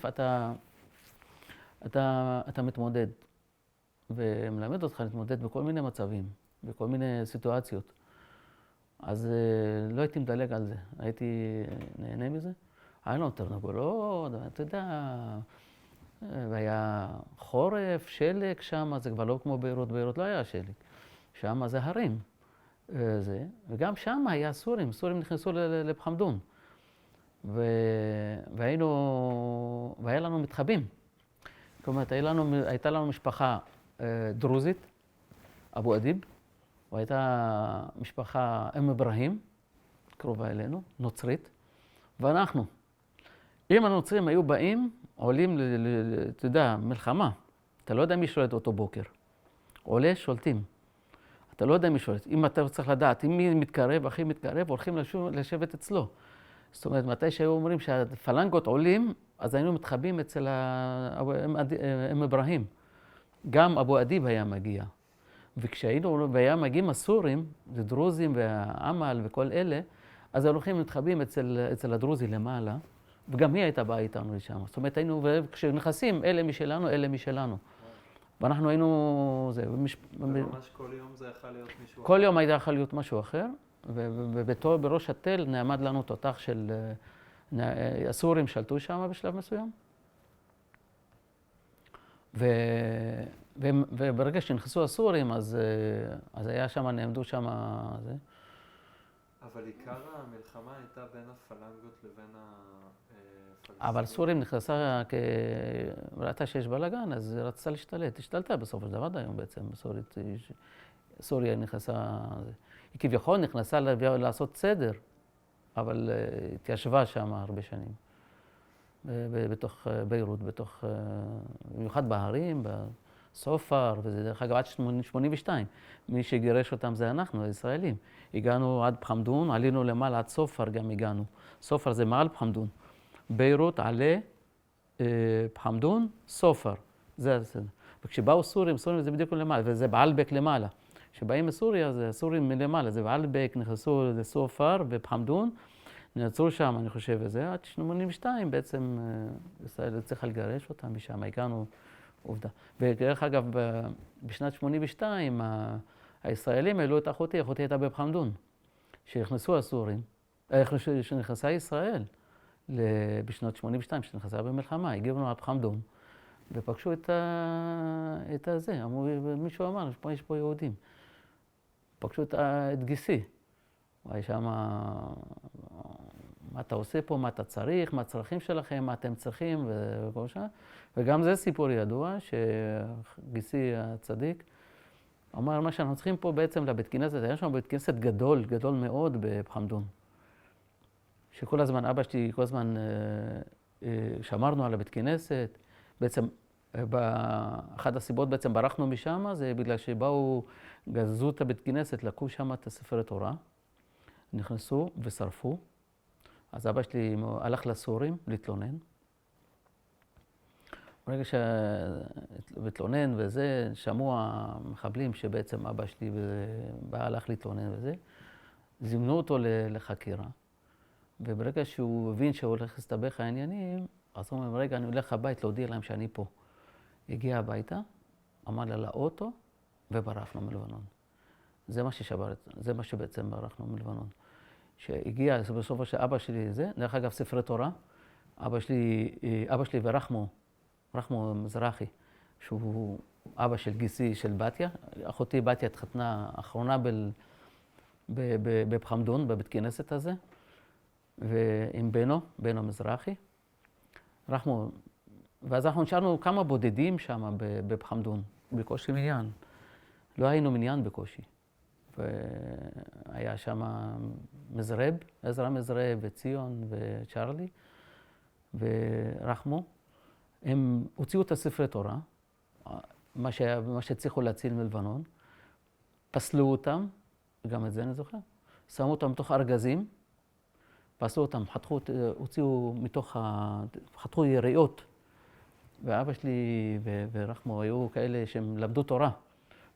אתה מתמודד, ומלמד אותך להתמודד בכל מיני מצבים, בכל מיני סיטואציות. אז לא הייתי מדלג על זה, הייתי נהנה מזה. היה לנו תרנגולות, אתה יודע, והיה חורף, שלג שם, זה כבר לא כמו ביירות, ביירות לא היה שלג. שם זה הרים. וגם שם היה סורים נכנסו לבחמדון. והיה לנו מתחבים. זאת אומרת, הייתה לנו משפחה דרוזית, אבו אדיב, והייתה משפחה אם אברהים, קרובה אלינו, נוצרית, ואנחנו. אם הנוצרים היו באים, עולים, אתה יודע, מלחמה. אתה לא יודע מי שולט אותו בוקר. עולה, שולטים. אתה לא יודע מי שולט. אם אתה צריך לדעת, אם מי מתקרב, הכי מתקרב, הולכים לשבת אצלו. זאת אומרת, מתי שהיו אומרים שהפלנגות עולים, אז היינו מתחבים אצל אם אברהים. גם אבו אדיב היה מגיע. והיה מגיעים הסורים, זה דרוזים והעמל וכל אלה, אז הולכים מתחבים אצל הדרוזי למעלה, וגם היא הייתה באה איתנו לשם. זאת אומרת, כשנכנסים, אלה משלנו, אלה משלנו. ואנחנו היינו... וממש כל יום זה יכול להיות מישהו אחר? כל יום היה יכול להיות משהו אחר, ובראש התל נעמד לנו תותח של... הסורים שלטו שם בשלב מסוים. וברגע שנכנסו הסורים, אז היה שם, נעמדו שם... אבל עיקר המלחמה הייתה בין הפלנגות לבין הפלסטינים. אבל סורים נכנסה, ראתה שיש בלגן, אז רצתה להשתלט. השתלטה בסופו של דבר היום בעצם. סוריה נכנסה... היא כביכול נכנסה לעשות סדר, אבל התיישבה שם הרבה שנים. בתוך ביירות, במיוחד בהרים, בסופר, וזה דרך אגב עד 82. מי שגירש אותם זה אנחנו, הישראלים. הגענו עד בחמדון, עלינו למעלה עד סופר גם הגענו. סופר זה מעל בחמדון. ביירות עלה, בחמדון, סופר. זה הסדר. וכשבאו סורים זה בדיוק למעלה, וזה בעלבק למעלה. כשבאים מסוריה, זה סורים מלמעלה, זה בעלבק, נכנסו לסופר ובחמדון, נעצרו שם, אני חושב, וזה עד 82 בעצם ישראל צריכה לגרש אותם משם, הגענו עובדה. ודרך אגב, בשנת 82, הישראלים העלו את אחותי הייתה בבחמדון, שנכנסו הסורים, שנכנסה ישראל בשנות 82, שנכנסה במלחמה, הגיעו לנו עד בחמדון, ופגשו את זה, מישהו אמר, יש פה יהודים. פגשו את גיסי, היה שם, מה אתה עושה פה, מה אתה צריך, מה הצרכים שלכם, מה אתם צריכים, וכל שעה. וגם זה סיפור ידוע, שגיסי הצדיק, אמר, מה שאנחנו צריכים פה בעצם לבית כנסת, היה שם בית כנסת גדול, גדול מאוד בחמדון. שכל הזמן, אבא שלי, כל הזמן שמרנו על הבית כנסת. בעצם, אחת הסיבות בעצם ברחנו משם, זה בגלל שבאו, גזזו את הבית כנסת, לקחו שם את הספרי תורה, נכנסו ושרפו. אז אבא שלי הלך לסורים להתלונן. ברגע שהתלונן וזה, שמעו המחבלים שבעצם אבא שלי הלך להתלונן וזה, זימנו אותו לחקירה. וברגע שהוא הבין שהוא הולך להסתבך העניינים, אז הוא אומר, רגע, אני הולך הבית להודיע להם שאני פה. הגיע הביתה, עמד על האוטו וברחנו מלבנון. זה מה שבעצם ברחנו מלבנון. שהגיע בסופו של אבא שלי זה, דרך אגב ספרי תורה, אבא שלי ורחמו מזרחי, שהוא אבא של גיסי של בתיה, אחותי בתיה התחתנה האחרונה בבחמדון, בבית כנסת הזה, ועם בנו מזרחי. ואז אנחנו נשארנו כמה בודדים שם בבחמדון, בקושי מניין. לא היינו מניין בקושי. והיה שם מזרב, עזרא מזרב וציון וצ'רלי ורחמו. הם הוציאו את הספרי תורה, מה שהצליחו להציל מלבנון, פסלו אותם, גם את זה אני זוכר, שמו אותם בתוך ארגזים, פסלו אותם, חתכו יריעות. ואבא שלי ורחמו היו כאלה שהם למדו תורה.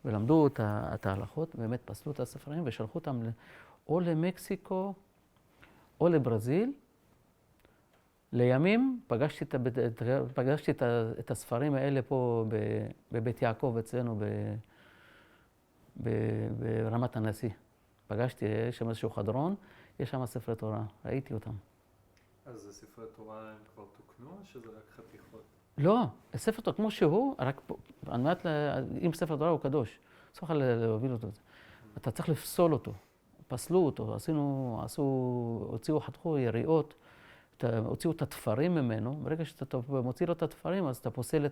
ולמדו את ההלכות, באמת פסלו את הספרים ושלחו אותם או למקסיקו או לברזיל. לימים פגשתי את הספרים האלה פה בבית יעקב אצלנו ברמת הנשיא. פגשתי, יש שם איזשהו חדרון, יש שם ספרי תורה, ראיתי אותם. אז הספרי תורה הם כבר תוקנו או שזה רק חתיכות? לא, הספר תורה כמו שהוא, רק על מנת, אם ספר תורה הוא קדוש, צריך להוביל אותו. אתה צריך לפסול אותו, פסלו אותו, הוציאו, חתכו יריעות, הוציאו את התפרים ממנו. ברגע שאתה מוציא לו את התפרים, אז אתה פוסל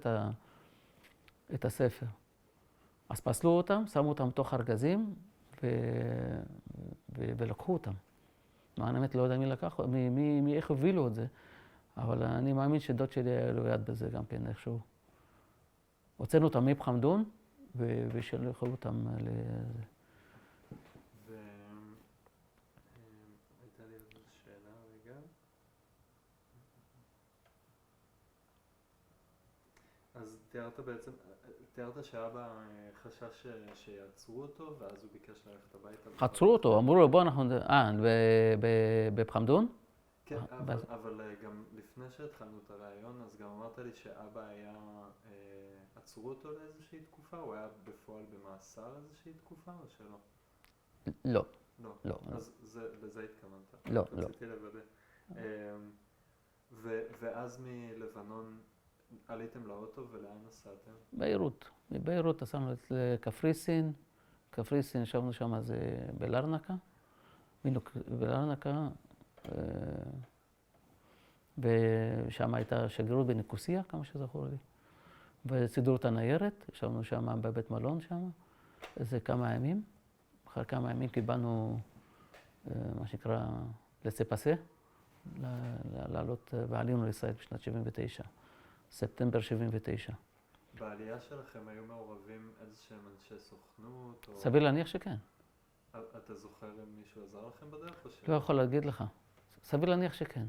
את הספר. אז פסלו אותם, שמו אותם תוך ארגזים ולקחו אותם. אני באמת לא יודע איך הובילו את זה, אבל אני מאמין שדוד שלי היה לו יד בזה גם כן איכשהו. הוצאנו אותם מבחמדון ושלחו אותם הייתה לי איזו שאלה רגע. אז תיארת שאבא חשש שיעצרו אותו, ואז הוא ביקש ללכת הביתה. עצרו אותו, אמרו לו בוא אנחנו... בבחמדון? כן, אבל גם לפני שהתחלנו את הרעיון, אז גם אמרת לי שאבא היה... עצרו אותו לאיזושהי תקופה? הוא היה בפועל במאסר איזושהי תקופה או שלא? לא. לא. אז לזה התכוונת. לא. רציתי לוודא. ואז מלבנון עליתם לאוטו ולאן נסעתם? ביירות. מביירות נסענו לקפריסין. קפריסין, ישבנו שם אז בלרנקה. בלרנקה. ושם הייתה שגרירות בניקוסיה, כמה שזכור לי. וסידרו את הניירת, ישבנו שם בבית מלון שם, איזה כמה ימים. אחרי כמה ימים קיבלנו, מה שנקרא, לספסה, לעלות, ועלינו לישראל בשנת 79, ספטמבר 79. בעלייה שלכם היו מעורבים איזשהם אנשי סוכנות? סביר להניח שכן. אתה זוכר אם מישהו עזר לכם בדרך או ש... לא יכול להגיד לך. סביר להניח שכן.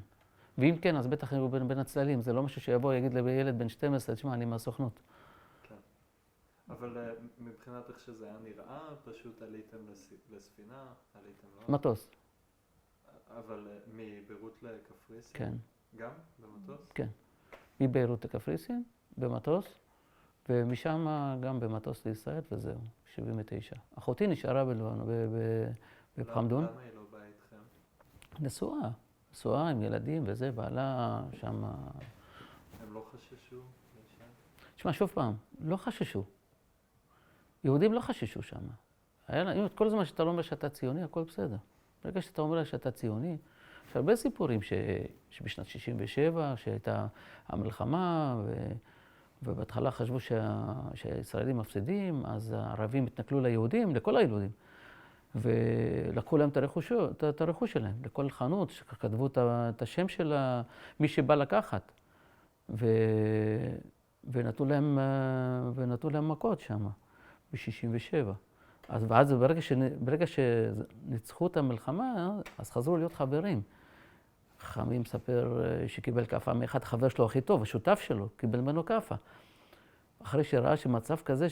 ואם כן, אז בטח היו בין הצללים. זה לא משהו שיבוא, יגיד לילד בן 12, תשמע, אני מהסוכנות. כן. אבל מבחינת איך שזה היה נראה, פשוט עליתם לספינה, עליתם לא? מטוס. אבל מביירות לקפריסין? כן. גם? במטוס? כן. מביירות לקפריסין, במטוס, ומשם גם במטוס לישראל, וזהו, 79. אחותי נשארה בבחמדון. למה היא לא באה איתכם? נשואה עם ילדים וזה, בעלה שם... הם לא חששו? תשמע, שוב פעם, לא חששו. יהודים לא חששו שם. כל הזמן שאתה לא אומר שאתה ציוני, הכל בסדר. ברגע שאתה אומר שאתה ציוני, יש הרבה סיפורים שבשנת 67, שהייתה המלחמה, ובהתחלה חשבו שהישראלים מפסידים, אז הערבים התנכלו ליהודים, לכל היהודים. ולקחו להם את הרכוש שלהם, לכל חנות, שכתבו את השם של מי שבא לקחת. ונתנו להם מכות שם, ב-67. ואז ברגע שניצחו את המלחמה, אז חזרו להיות חברים. חמי מספר שקיבל כאפה מאחד חבר שלו הכי טוב, השותף שלו, קיבל ממנו כאפה. אחרי שראה שמצב כזה,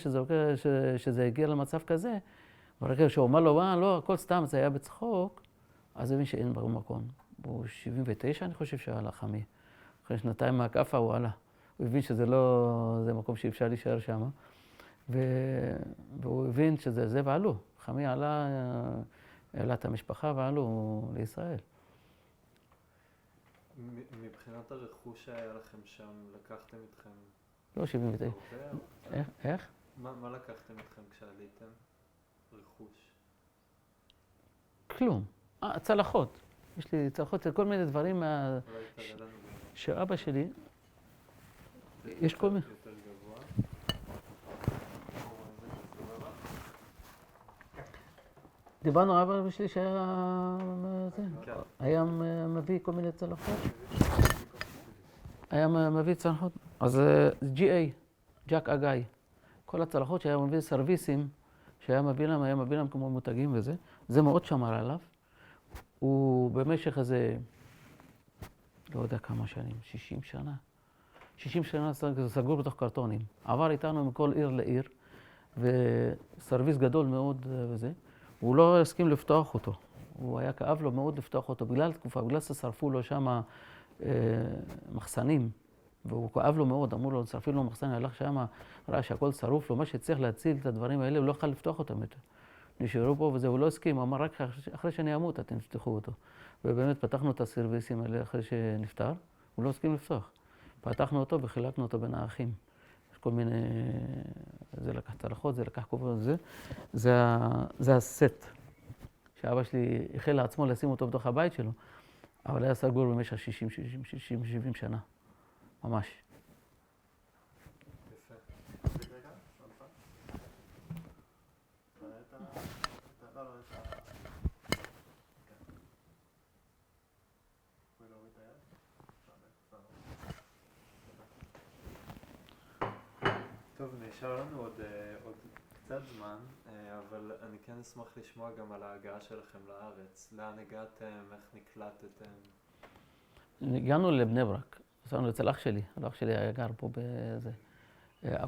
שזה הגיע למצב כזה, ברגע שהוא אמר לו, לא, הכל סתם, זה היה בצחוק, אז הבין שאין ברור מקום. הוא 79, אני חושב שעלה חמי. אחרי שנתיים מהכאפה הוא עלה. הוא הבין שזה לא, זה מקום שאפשר להישאר שם. והוא הבין שזה זה ועלו. חמי העלה את המשפחה ועלו לישראל. מבחינת הרכוש שהיה לכם שם, לקחתם איתכם? לא, 79. איך? מה לקחתם איתכם כשעליתם? רכוש. כלום. צלחות. יש לי צלחות, כל מיני דברים שאבא שלי, יש כל מיני... יותר גבוה. דיברנו על אבא שלי היה מביא כל מיני צלחות. היה מביא צלחות. אז GA, ג'ק אגאי. כל הצלחות שהיה מביא סרוויסים, שהיה מביא להם כמו מותגים וזה. זה מאוד שמר עליו. הוא במשך איזה, לא יודע כמה שנים, 60 שנה. 60 שנה סגור בתוך קרטונים. עבר איתנו מכל עיר לעיר, וסרוויס גדול מאוד וזה. הוא לא הסכים לפתוח אותו. הוא היה כאב לו מאוד לפתוח אותו בגלל תקופה, בגלל ששרפו לו שם מחסנים. והוא כאב לו מאוד, אמרו לו, שרפים לו מחסנים, הלך שם, ראה שהכל שרוף לו, מה שצריך להציל את הדברים האלה, הוא לא יכול לפתוח אותם יותר. נשארו פה וזה, הוא לא הסכים, הוא אמר, רק אחרי שאני אמות אתם תפתחו אותו. ובאמת פתחנו את הסרוויסים האלה אחרי שנפטר, הוא לא הסכים לפתוח. פתחנו אותו וחילקנו אותו בין האחים. יש כל מיני, זה לקח צלחות, זה לקח כובע, זה הסט. שאבא שלי החל לעצמו לשים אותו בתוך הבית שלו, אבל היה סגור במשך 60, 70 שנה. ממש. יפה. טוב, נשאר לנו עוד קצת זמן, אבל אני כן אשמח לשמוע גם על ההגעה שלכם לארץ. לאן הגעתם, איך נקלטתם? הגענו לבני ברק, נסענו אצל אח שלי, אח שלי היה גר פה בזה.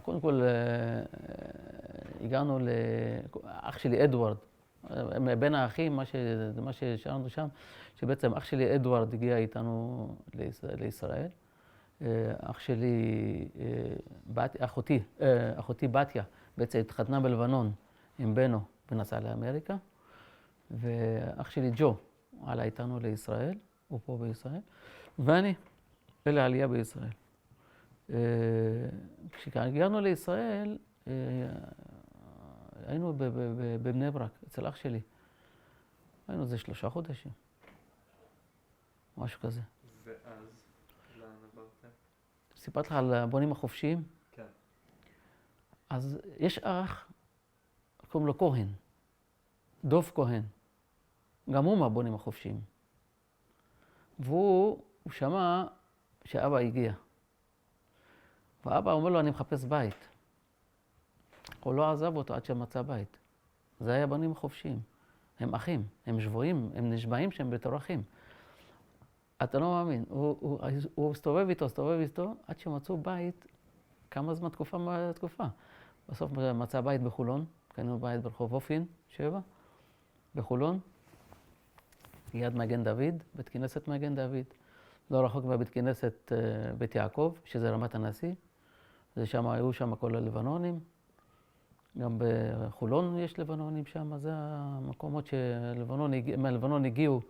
קודם כל הגענו לאח שלי אדוארד, בין האחים, מה ששארנו שם, שבעצם אח שלי אדוארד הגיע איתנו לישראל. אח שלי, אחותי בתיה, בעצם התחתנה בלבנון עם בנו ונסעה לאמריקה, ואח שלי ג'ו עלה איתנו לישראל, הוא פה בישראל, ואני לעלייה בישראל. כשהגענו לישראל, היינו בבני ברק, אצל אח שלי. היינו איזה 3 חודשים, משהו כזה. ואז, לאן עברתם? סיפרתי לך על הבונים החופשיים? כן. אז יש אח, קוראים לו כהן, דוב כהן. גם הוא מהבונים החופשיים. והוא שמע שאבא הגיע. ואבא אומר לו, אני מחפש בית. הוא לא עזב אותו עד שמצא בית. זה היה בנים חופשיים. הם אחים, הם שבויים, הם נשבעים שהם בתור אחים. אתה לא מאמין, הוא הסתובב איתו, עד שמצאו בית, כמה זמן, תקופה. בסוף מצא בית בחולון, קנינו בית ברחוב אופין, 7, בחולון, ליד מגן דוד, בית כנסת מגן דוד, לא רחוק מהבית כנסת בית יעקב, שזה רמת הנשיא, היו שם כל הלבנונים, גם בחולון יש לבנונים שם, זה המקומות שמהלבנון הגיעו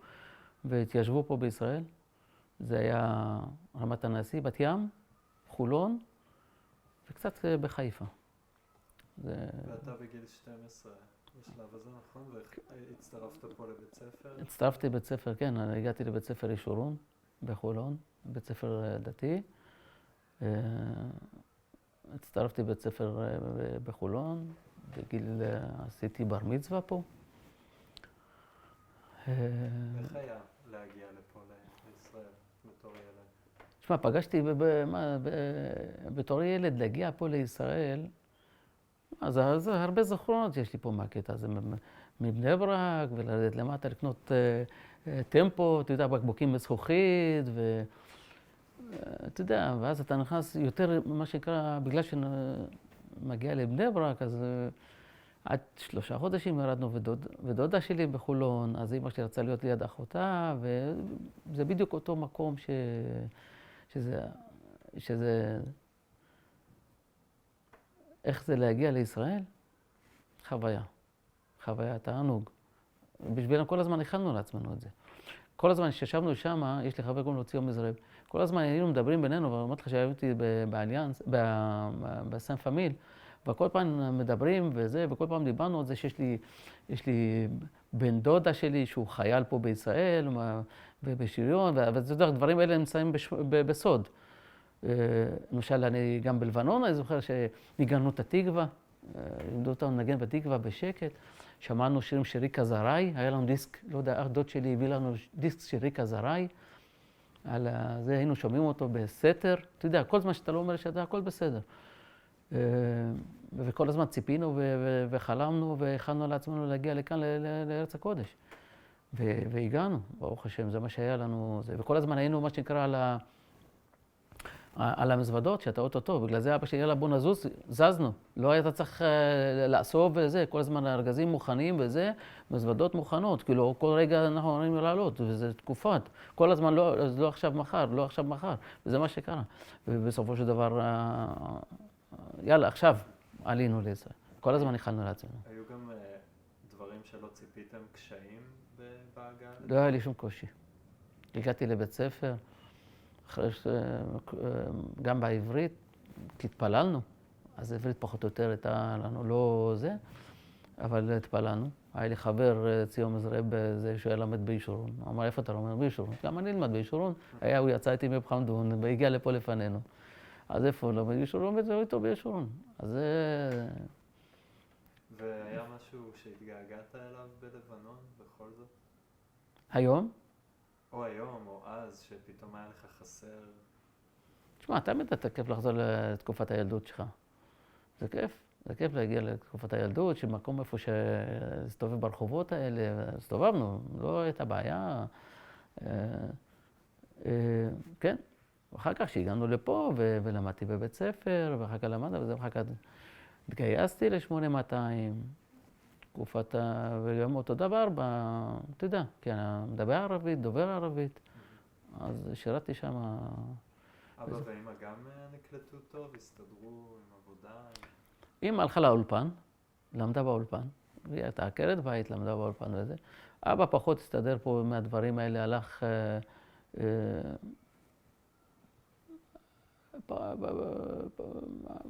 והתיישבו פה בישראל. זה היה רמת הנשיא, בת ים, חולון וקצת בחיפה. ואתה בגיל 12 בשלב הזה, נכון? והצטרפת פה לבית ספר? הצטרפתי לבית ספר, כן, הגעתי לבית ספר ישורון בחולון, בית ספר דתי. הצטרפתי לבית ספר בחולון, בגיל עשיתי בר מצווה פה. איך היה להגיע לפה לישראל בתור ילד? תשמע, פגשתי בתור ילד להגיע פה לישראל, אז הרבה זכרונות יש לי פה מהקטע הזה, מבני ברק, ולרדת למטה לקנות טמפו, אתה יודע, בקבוקים מזכוכית, אתה יודע, ואז אתה נכנס יותר, מה שנקרא, בגלל שמגיע לבני ברק, אז עד 3 חודשים ירדנו, ודודה שלי בחולון, אז אמא שלי רצה להיות ליד אחותה, וזה בדיוק אותו מקום שזה, איך זה להגיע לישראל? חוויה, תענוג. בשבילנו כל הזמן הכנו לעצמנו את זה. כל הזמן שישבנו שם, יש לי חבר קוראים לו ציון מזרב, כל הזמן היינו מדברים בינינו, ואמרתי לך שהייתי באליאנס, בסן פמיל, וכל פעם מדברים וזה, וכל פעם דיברנו על זה שיש לי בן דודה שלי שהוא חייל פה בישראל, ובשריון, והדברים האלה נמצאים בסוד. למשל, אני גם בלבנון, אני זוכר שניגנו את התקווה, לימדו אותנו לנגן בתקווה בשקט, שמענו שירים של ריקה זרעי, היה לנו דיסק, לא יודע, אח דוד שלי הביא לנו דיסק של ריקה זרעי, על זה היינו שומעים אותו בסתר, אתה יודע, כל זמן שאתה לא אומר שאתה, הכל בסדר. וכל הזמן ציפינו וחלמנו והכנו לעצמנו להגיע לכאן, לארץ הקודש. והגענו, ברוך השם, זה מה שהיה לנו, וכל הזמן היינו, מה שנקרא, על המזוודות, שאתה אוטוטו, בגלל זה אבא שלי, יאללה בוא נזוז, זזנו. לא היית צריך לאסוף וזה, כל הזמן הארגזים מוכנים וזה, מזוודות מוכנות, כאילו כל רגע אנחנו אומרים לעלות, וזה תקופות. כל הזמן לא עכשיו מחר, לא עכשיו מחר, וזה מה שקרה. ובסופו של דבר, יאללה, עכשיו עלינו לזה. כל הזמן הכנו לעצמנו. היו גם דברים שלא ציפיתם, קשיים בהגעה? לא היה לי שום קושי. הגעתי לבית ספר, גם בעברית, כי התפללנו, אז עברית פחות או יותר הייתה לנו לא זה, אבל התפללנו. היה לי חבר, ציון מזרעי, בזה שהוא היה למד בישורון. הוא אמר, איפה אתה לומד בישורון? גם אני למד בישורון. הוא יצא איתי מבית חמדון והגיע לפה לפנינו. אז איפה הוא למד בישורון? וזהו איתו בישורון. אז זה... והיה משהו שהתגעגעת אליו בלבנון, בכל זאת? היום? או היום, או אז, שפתאום היה לך חסר? תשמע, תמיד אתה כיף לחזור לתקופת הילדות שלך. זה כיף. זה כיף להגיע לתקופת הילדות, שמקום איפה שהסתובב ברחובות האלה, הסתובבנו, לא הייתה בעיה. כן. ואחר כך שהגענו לפה, ולמדתי בבית ספר, ואחר כך למדתי, ואחר כך התגייסתי ל-8200, תקופת וגם אותו דבר, אתה יודע, כן, מדבר ערבית, דובר ערבית, אז שירתתי שם. אבא ואמא גם נקלטו טוב, הסתדרו עם עבודה? אמא הלכה לאולפן, למדה באולפן, והיא הייתה עקרת בית, למדה באולפן וזה. אבא פחות הסתדר פה מהדברים האלה, הלך...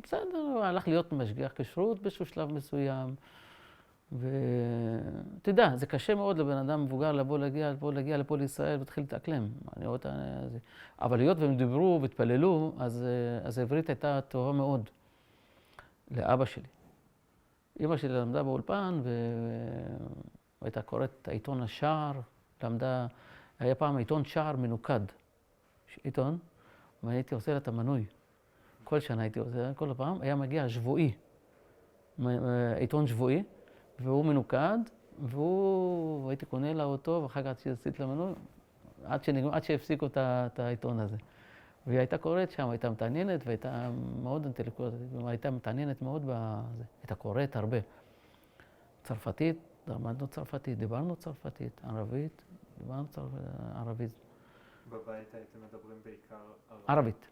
בסדר, הוא הלך להיות משגיח כשרות באיזשהו שלב מסוים. ואתה יודע, זה קשה מאוד לבן אדם מבוגר להגיע לפה לישראל ולהתחיל להתאקלם. אני רואה את זה. אבל היות והם דיברו והתפללו, אז העברית הייתה טובה מאוד לאבא שלי. אמא שלי למדה באולפן והייתה קוראת העיתון השער, למדה, היה פעם עיתון שער מנוקד. עיתון, ואני הייתי עושה לה את המנוי. כל שנה הייתי עושה, כל פעם היה מגיע שבועי, עיתון שבועי, והוא מנוקד, והייתי קונה לה אותו, ואחר כך עשיתי לה מנוי, עד שהפסיקו את העיתון הזה. והיא הייתה קוראת שם, הייתה מתעניינת, והייתה מאוד אינטלקטואלית, הייתה מתעניינת מאוד בזה. הייתה קוראת הרבה. צרפתית, למדנו צרפתית, דיברנו צרפתית, ערבית, דיברנו ערבית. בבית הייתם מדברים בעיקר ערבית? ערבית.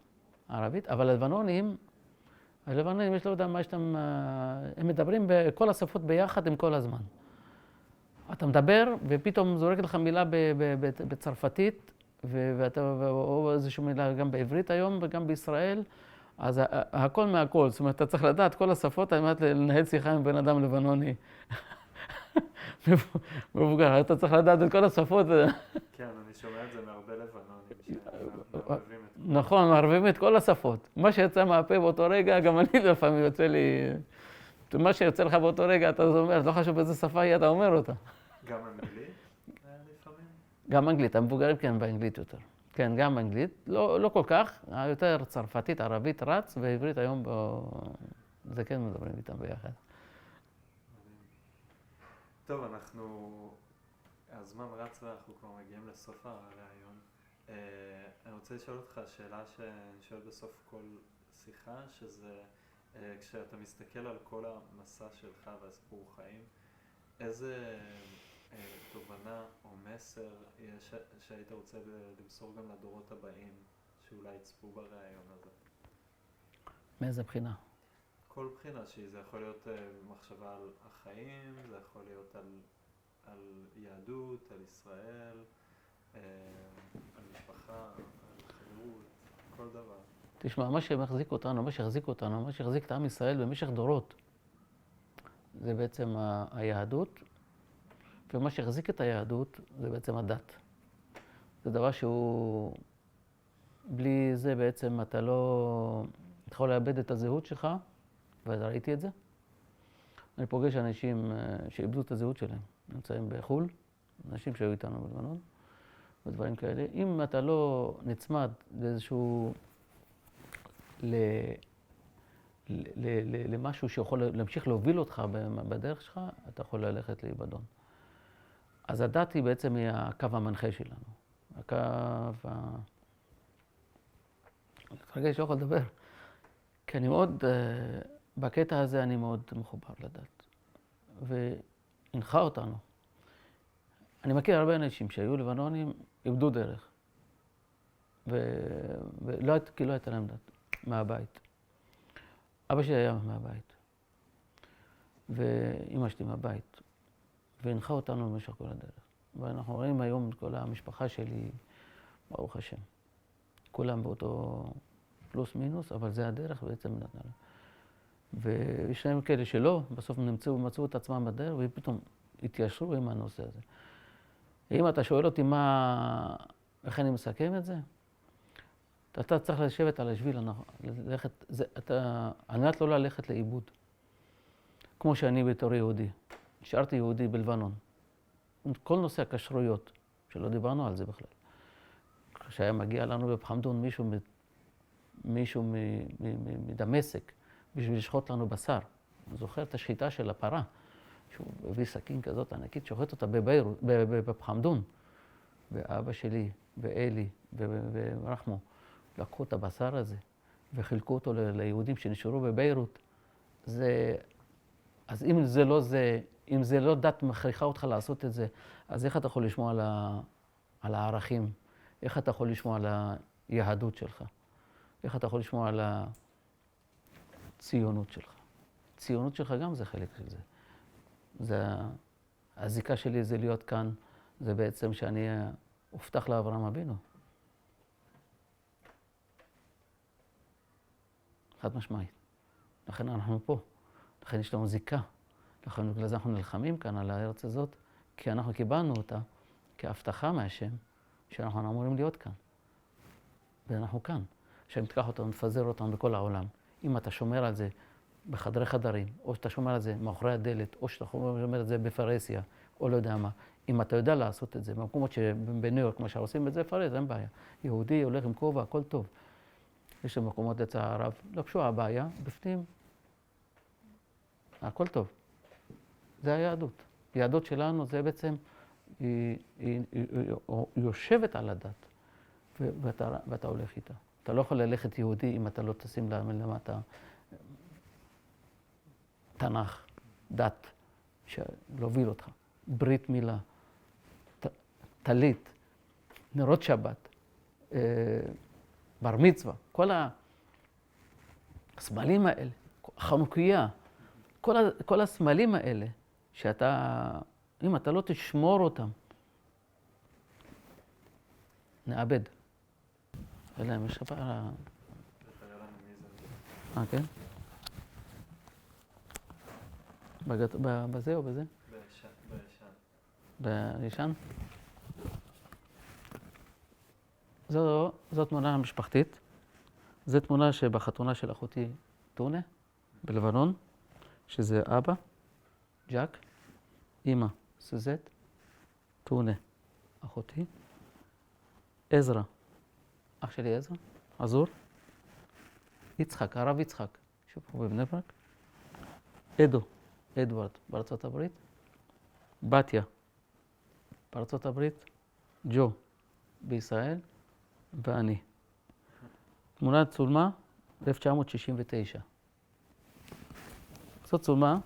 ערבית, אבל הלבנונים, יש לא יודע מה שאתם, הם מדברים בכל השפות ביחד עם כל הזמן. אתה מדבר ופתאום זורקת לך מילה בצרפתית, או איזושהי מילה גם בעברית היום וגם בישראל, אז הכל מהכל. זאת אומרת, אתה צריך לדעת כל השפות, על מנת לנהל שיחה עם בן אדם לבנוני. מבוגר, אתה צריך לדעת את כל השפות. כן, אני שומע את זה מהרבה לבנונים, שמערבבים את כל... נכון, מערבבים את כל השפות. מה שיצא מהפה באותו רגע, גם אני לפעמים יוצא לי... מה שיוצא לך באותו רגע, אתה אומר, לא חשוב באיזה שפה היא, אתה אומר אותה. גם אנגלית לפעמים? גם אנגלית, המבוגרים כן באנגלית יותר. כן, גם אנגלית, לא כל כך, יותר צרפתית, ערבית רץ, ועברית היום זה כן מדברים איתם ביחד. טוב, הזמן רץ ואנחנו כבר מגיעים לסוף הרעיון. אני רוצה לשאול אותך שאלה שאני שואל בסוף כל שיחה, שזה כשאתה מסתכל על כל המסע שלך והסיפור חיים, איזה תובנה או מסר יש שהיית רוצה למסור גם לדורות הבאים שאולי יצפו ברעיון הזה? מאיזה בחינה? כל בחינה שזה יכול להיות מחשבה על החיים, זה יכול להיות על יהדות, על ישראל, על משפחה, על חירות, כל דבר. תשמע, מה שמחזיק אותנו, מה שהחזיק את עם ישראל במשך דורות, זה בעצם היהדות, ומה שהחזיק את היהדות זה בעצם הדת. זה דבר שהוא, בלי זה בעצם אתה לא יכול לאבד את הזהות שלך, וראיתי את זה. אני פוגש אנשים שאיבדו את הזהות שלהם, נמצאים בחו"ל, אנשים שהיו איתנו בלבנון, ודברים כאלה. אם אתה לא נצמד לאיזשהו, למשהו שיכול להמשיך להוביל אותך בדרך שלך, אתה יכול ללכת לאיבדון. אז הדת היא בעצם הקו המנחה שלנו. הקו מתרגש, לא יכול לדבר. כי אני מאוד, בקטע הזה אני מאוד מחובר לדת. והנחה אותנו. אני מכיר הרבה אנשים שהיו לבנונים, איבדו דרך. כי לא הייתה להם דת, מהבית. אבא שלי היה מהבית. ואמא שלי מהבית. והנחה אותנו במשך כל הדרך. ואנחנו רואים היום את כל המשפחה שלי, ברוך השם. כולם באותו פלוס מינוס, אבל זה הדרך בעצם נתנה לה. ויש להם כאלה שלא, בסוף מצאו את עצמם בדרך, ופתאום התיישרו עם הנושא הזה. אם אתה שואל אותי איך אני מסכם את זה, אתה צריך לשבת על השביל, על מנת לא ללכת לאיבוד. כמו שאני בתור יהודי. נשארתי יהודי בלבנון. כל נושא הכשרויות, שלא דיברנו על זה בכלל. כשהיה מגיע לנו בפחמדון מישהו מדמשק, בשביל לשחוט לנו בשר. אני זוכר את השחיטה של הפרה, שהוא הביא סכין כזאת ענקית, שוחט אותה בפחמדון. ואבא שלי, ואלי, ורחמו, לקחו את הבשר הזה, וחילקו אותו ליהודים שנשארו בביירות. אז אם זה לא דת מכריחה אותך לעשות את זה, אז איך אתה יכול לשמוע על הערכים? איך אתה יכול לשמוע על היהדות שלך? איך אתה יכול לשמוע על הציונות שלך? ציונות שלך גם זה חלק של זה. הזיקה שלי זה להיות כאן, זה בעצם שאני הובטח לאברהם אבינו. חד משמעית. לכן אנחנו פה. לכן יש לנו זיקה. לכן בגלל זה אנחנו נלחמים כאן על הארץ הזאת, כי אנחנו קיבלנו אותה כהבטחה מהשם, שאנחנו אמורים להיות כאן. ואנחנו כאן. שהם תיקח אותנו, נפזר אותנו בכל העולם. אם אתה שומר על זה בחדרי חדרים, או שאתה שומר על זה מאחורי הדלת, או שאתה שומר על זה בפרהסיה, או לא יודע מה. אם אתה יודע לעשות את זה, במקומות שבניו יורק, מה שעושים את זה בפרהסיה, אין בעיה. יהודי הולך עם כובע, הכל טוב. יש שם מקומות לצער הרב, לא קשורה הבעיה, בפנים, הכל טוב. זה היהדות. היהדות שלנו זה בעצם, היא יושבת על הדת, ואתה הולך איתה. אתה לא יכול ללכת יהודי אם אתה לא תשים למטה תנ"ך, דת, להוביל אותך. ברית מילה, טלית, נרות שבת, בר מצווה, כל הסמלים האלה, חנוכיה, כל הסמלים האלה, אם אתה לא תשמור אותם, נאבד. אלא אם יש לך פעם... כן? בזה או בזה? בישן. זו תמונה משפחתית. זו תמונה שבחתונה של אחותי טונה, בלבנון, שזה אבא, ג'ק, אמא, סוזט, טונה, אחותי, עזרא, אח שלי עזרא, עזור, יצחק, הרב יצחק, שפה בבני ברק, אדוארד בארצות הברית, בתיה בארצות הברית, ג'ו בישראל ואני. תמונה צולמה 1969. זאת צולמה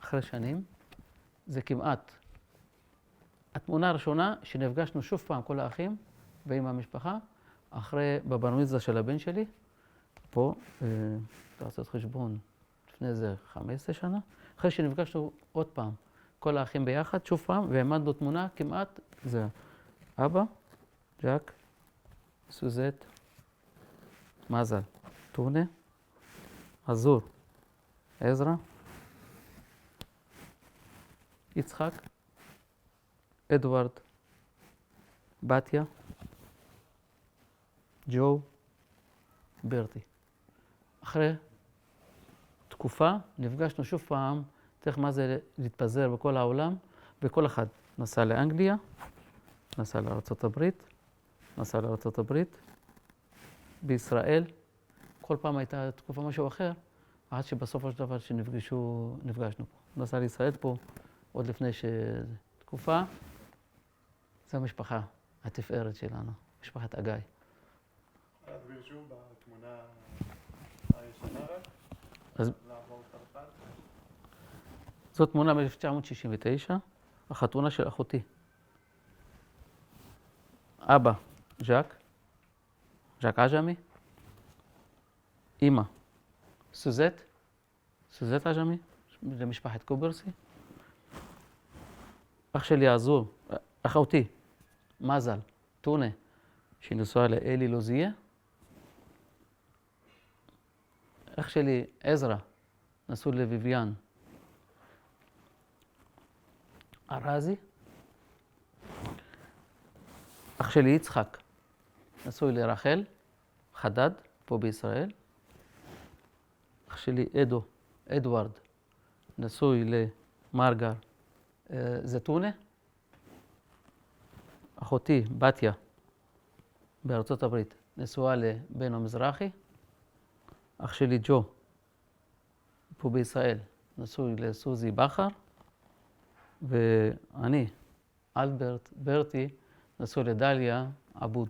אחרי שנים, זה כמעט התמונה הראשונה שנפגשנו שוב פעם כל האחים ועם המשפחה, בבר מצווה של הבן שלי, פה, לעשות חשבון, לפני זה 15 שנה, אחרי שנפגשנו עוד פעם, כל האחים ביחד, שוב פעם, והעמדנו תמונה כמעט, זה אבא, ג'ק, סוזט, מזל, טונה, עזור, עזרא, יצחק, אדוארד, בתיה, ג'ו, ברטי. אחרי תקופה נפגשנו שוב פעם, תראה מה זה להתפזר בכל העולם, וכל אחד נסע לאנגליה, נסע לארצות הברית, בישראל, כל פעם הייתה תקופה משהו אחר, עד שבסופו של דבר נפגשנו פה. נסע לישראל פה, עוד לפני תקופה, זו המשפחה, התפארת שלנו, משפחת אגאי. להסביר שוב בתמונה הישנה רק, אז לעבור צרפת. זאת תמונה מ-1969, החתונה של אחותי. אבא, ז'אק עג'מי, אמא, סוזט עג'מי, למשפחת קוברסי. אח שלי עזור, אחותי, מזל, טונה, שנשואה לאלי לוזיה. אח שלי עזרא, נשוי לביביאן ארזי. אח שלי יצחק, נשוי לרחל חדד, פה בישראל. אח שלי אדוארד, נשוי למרגר זטונה. אחותי בתיה, בארצות הברית, נשואה לבנו מזרחי. אח שלי ג'ו, פה בישראל, נשוי לסוזי בכר. ואני, אלברט ברטי, נשוי לדליה עבוד.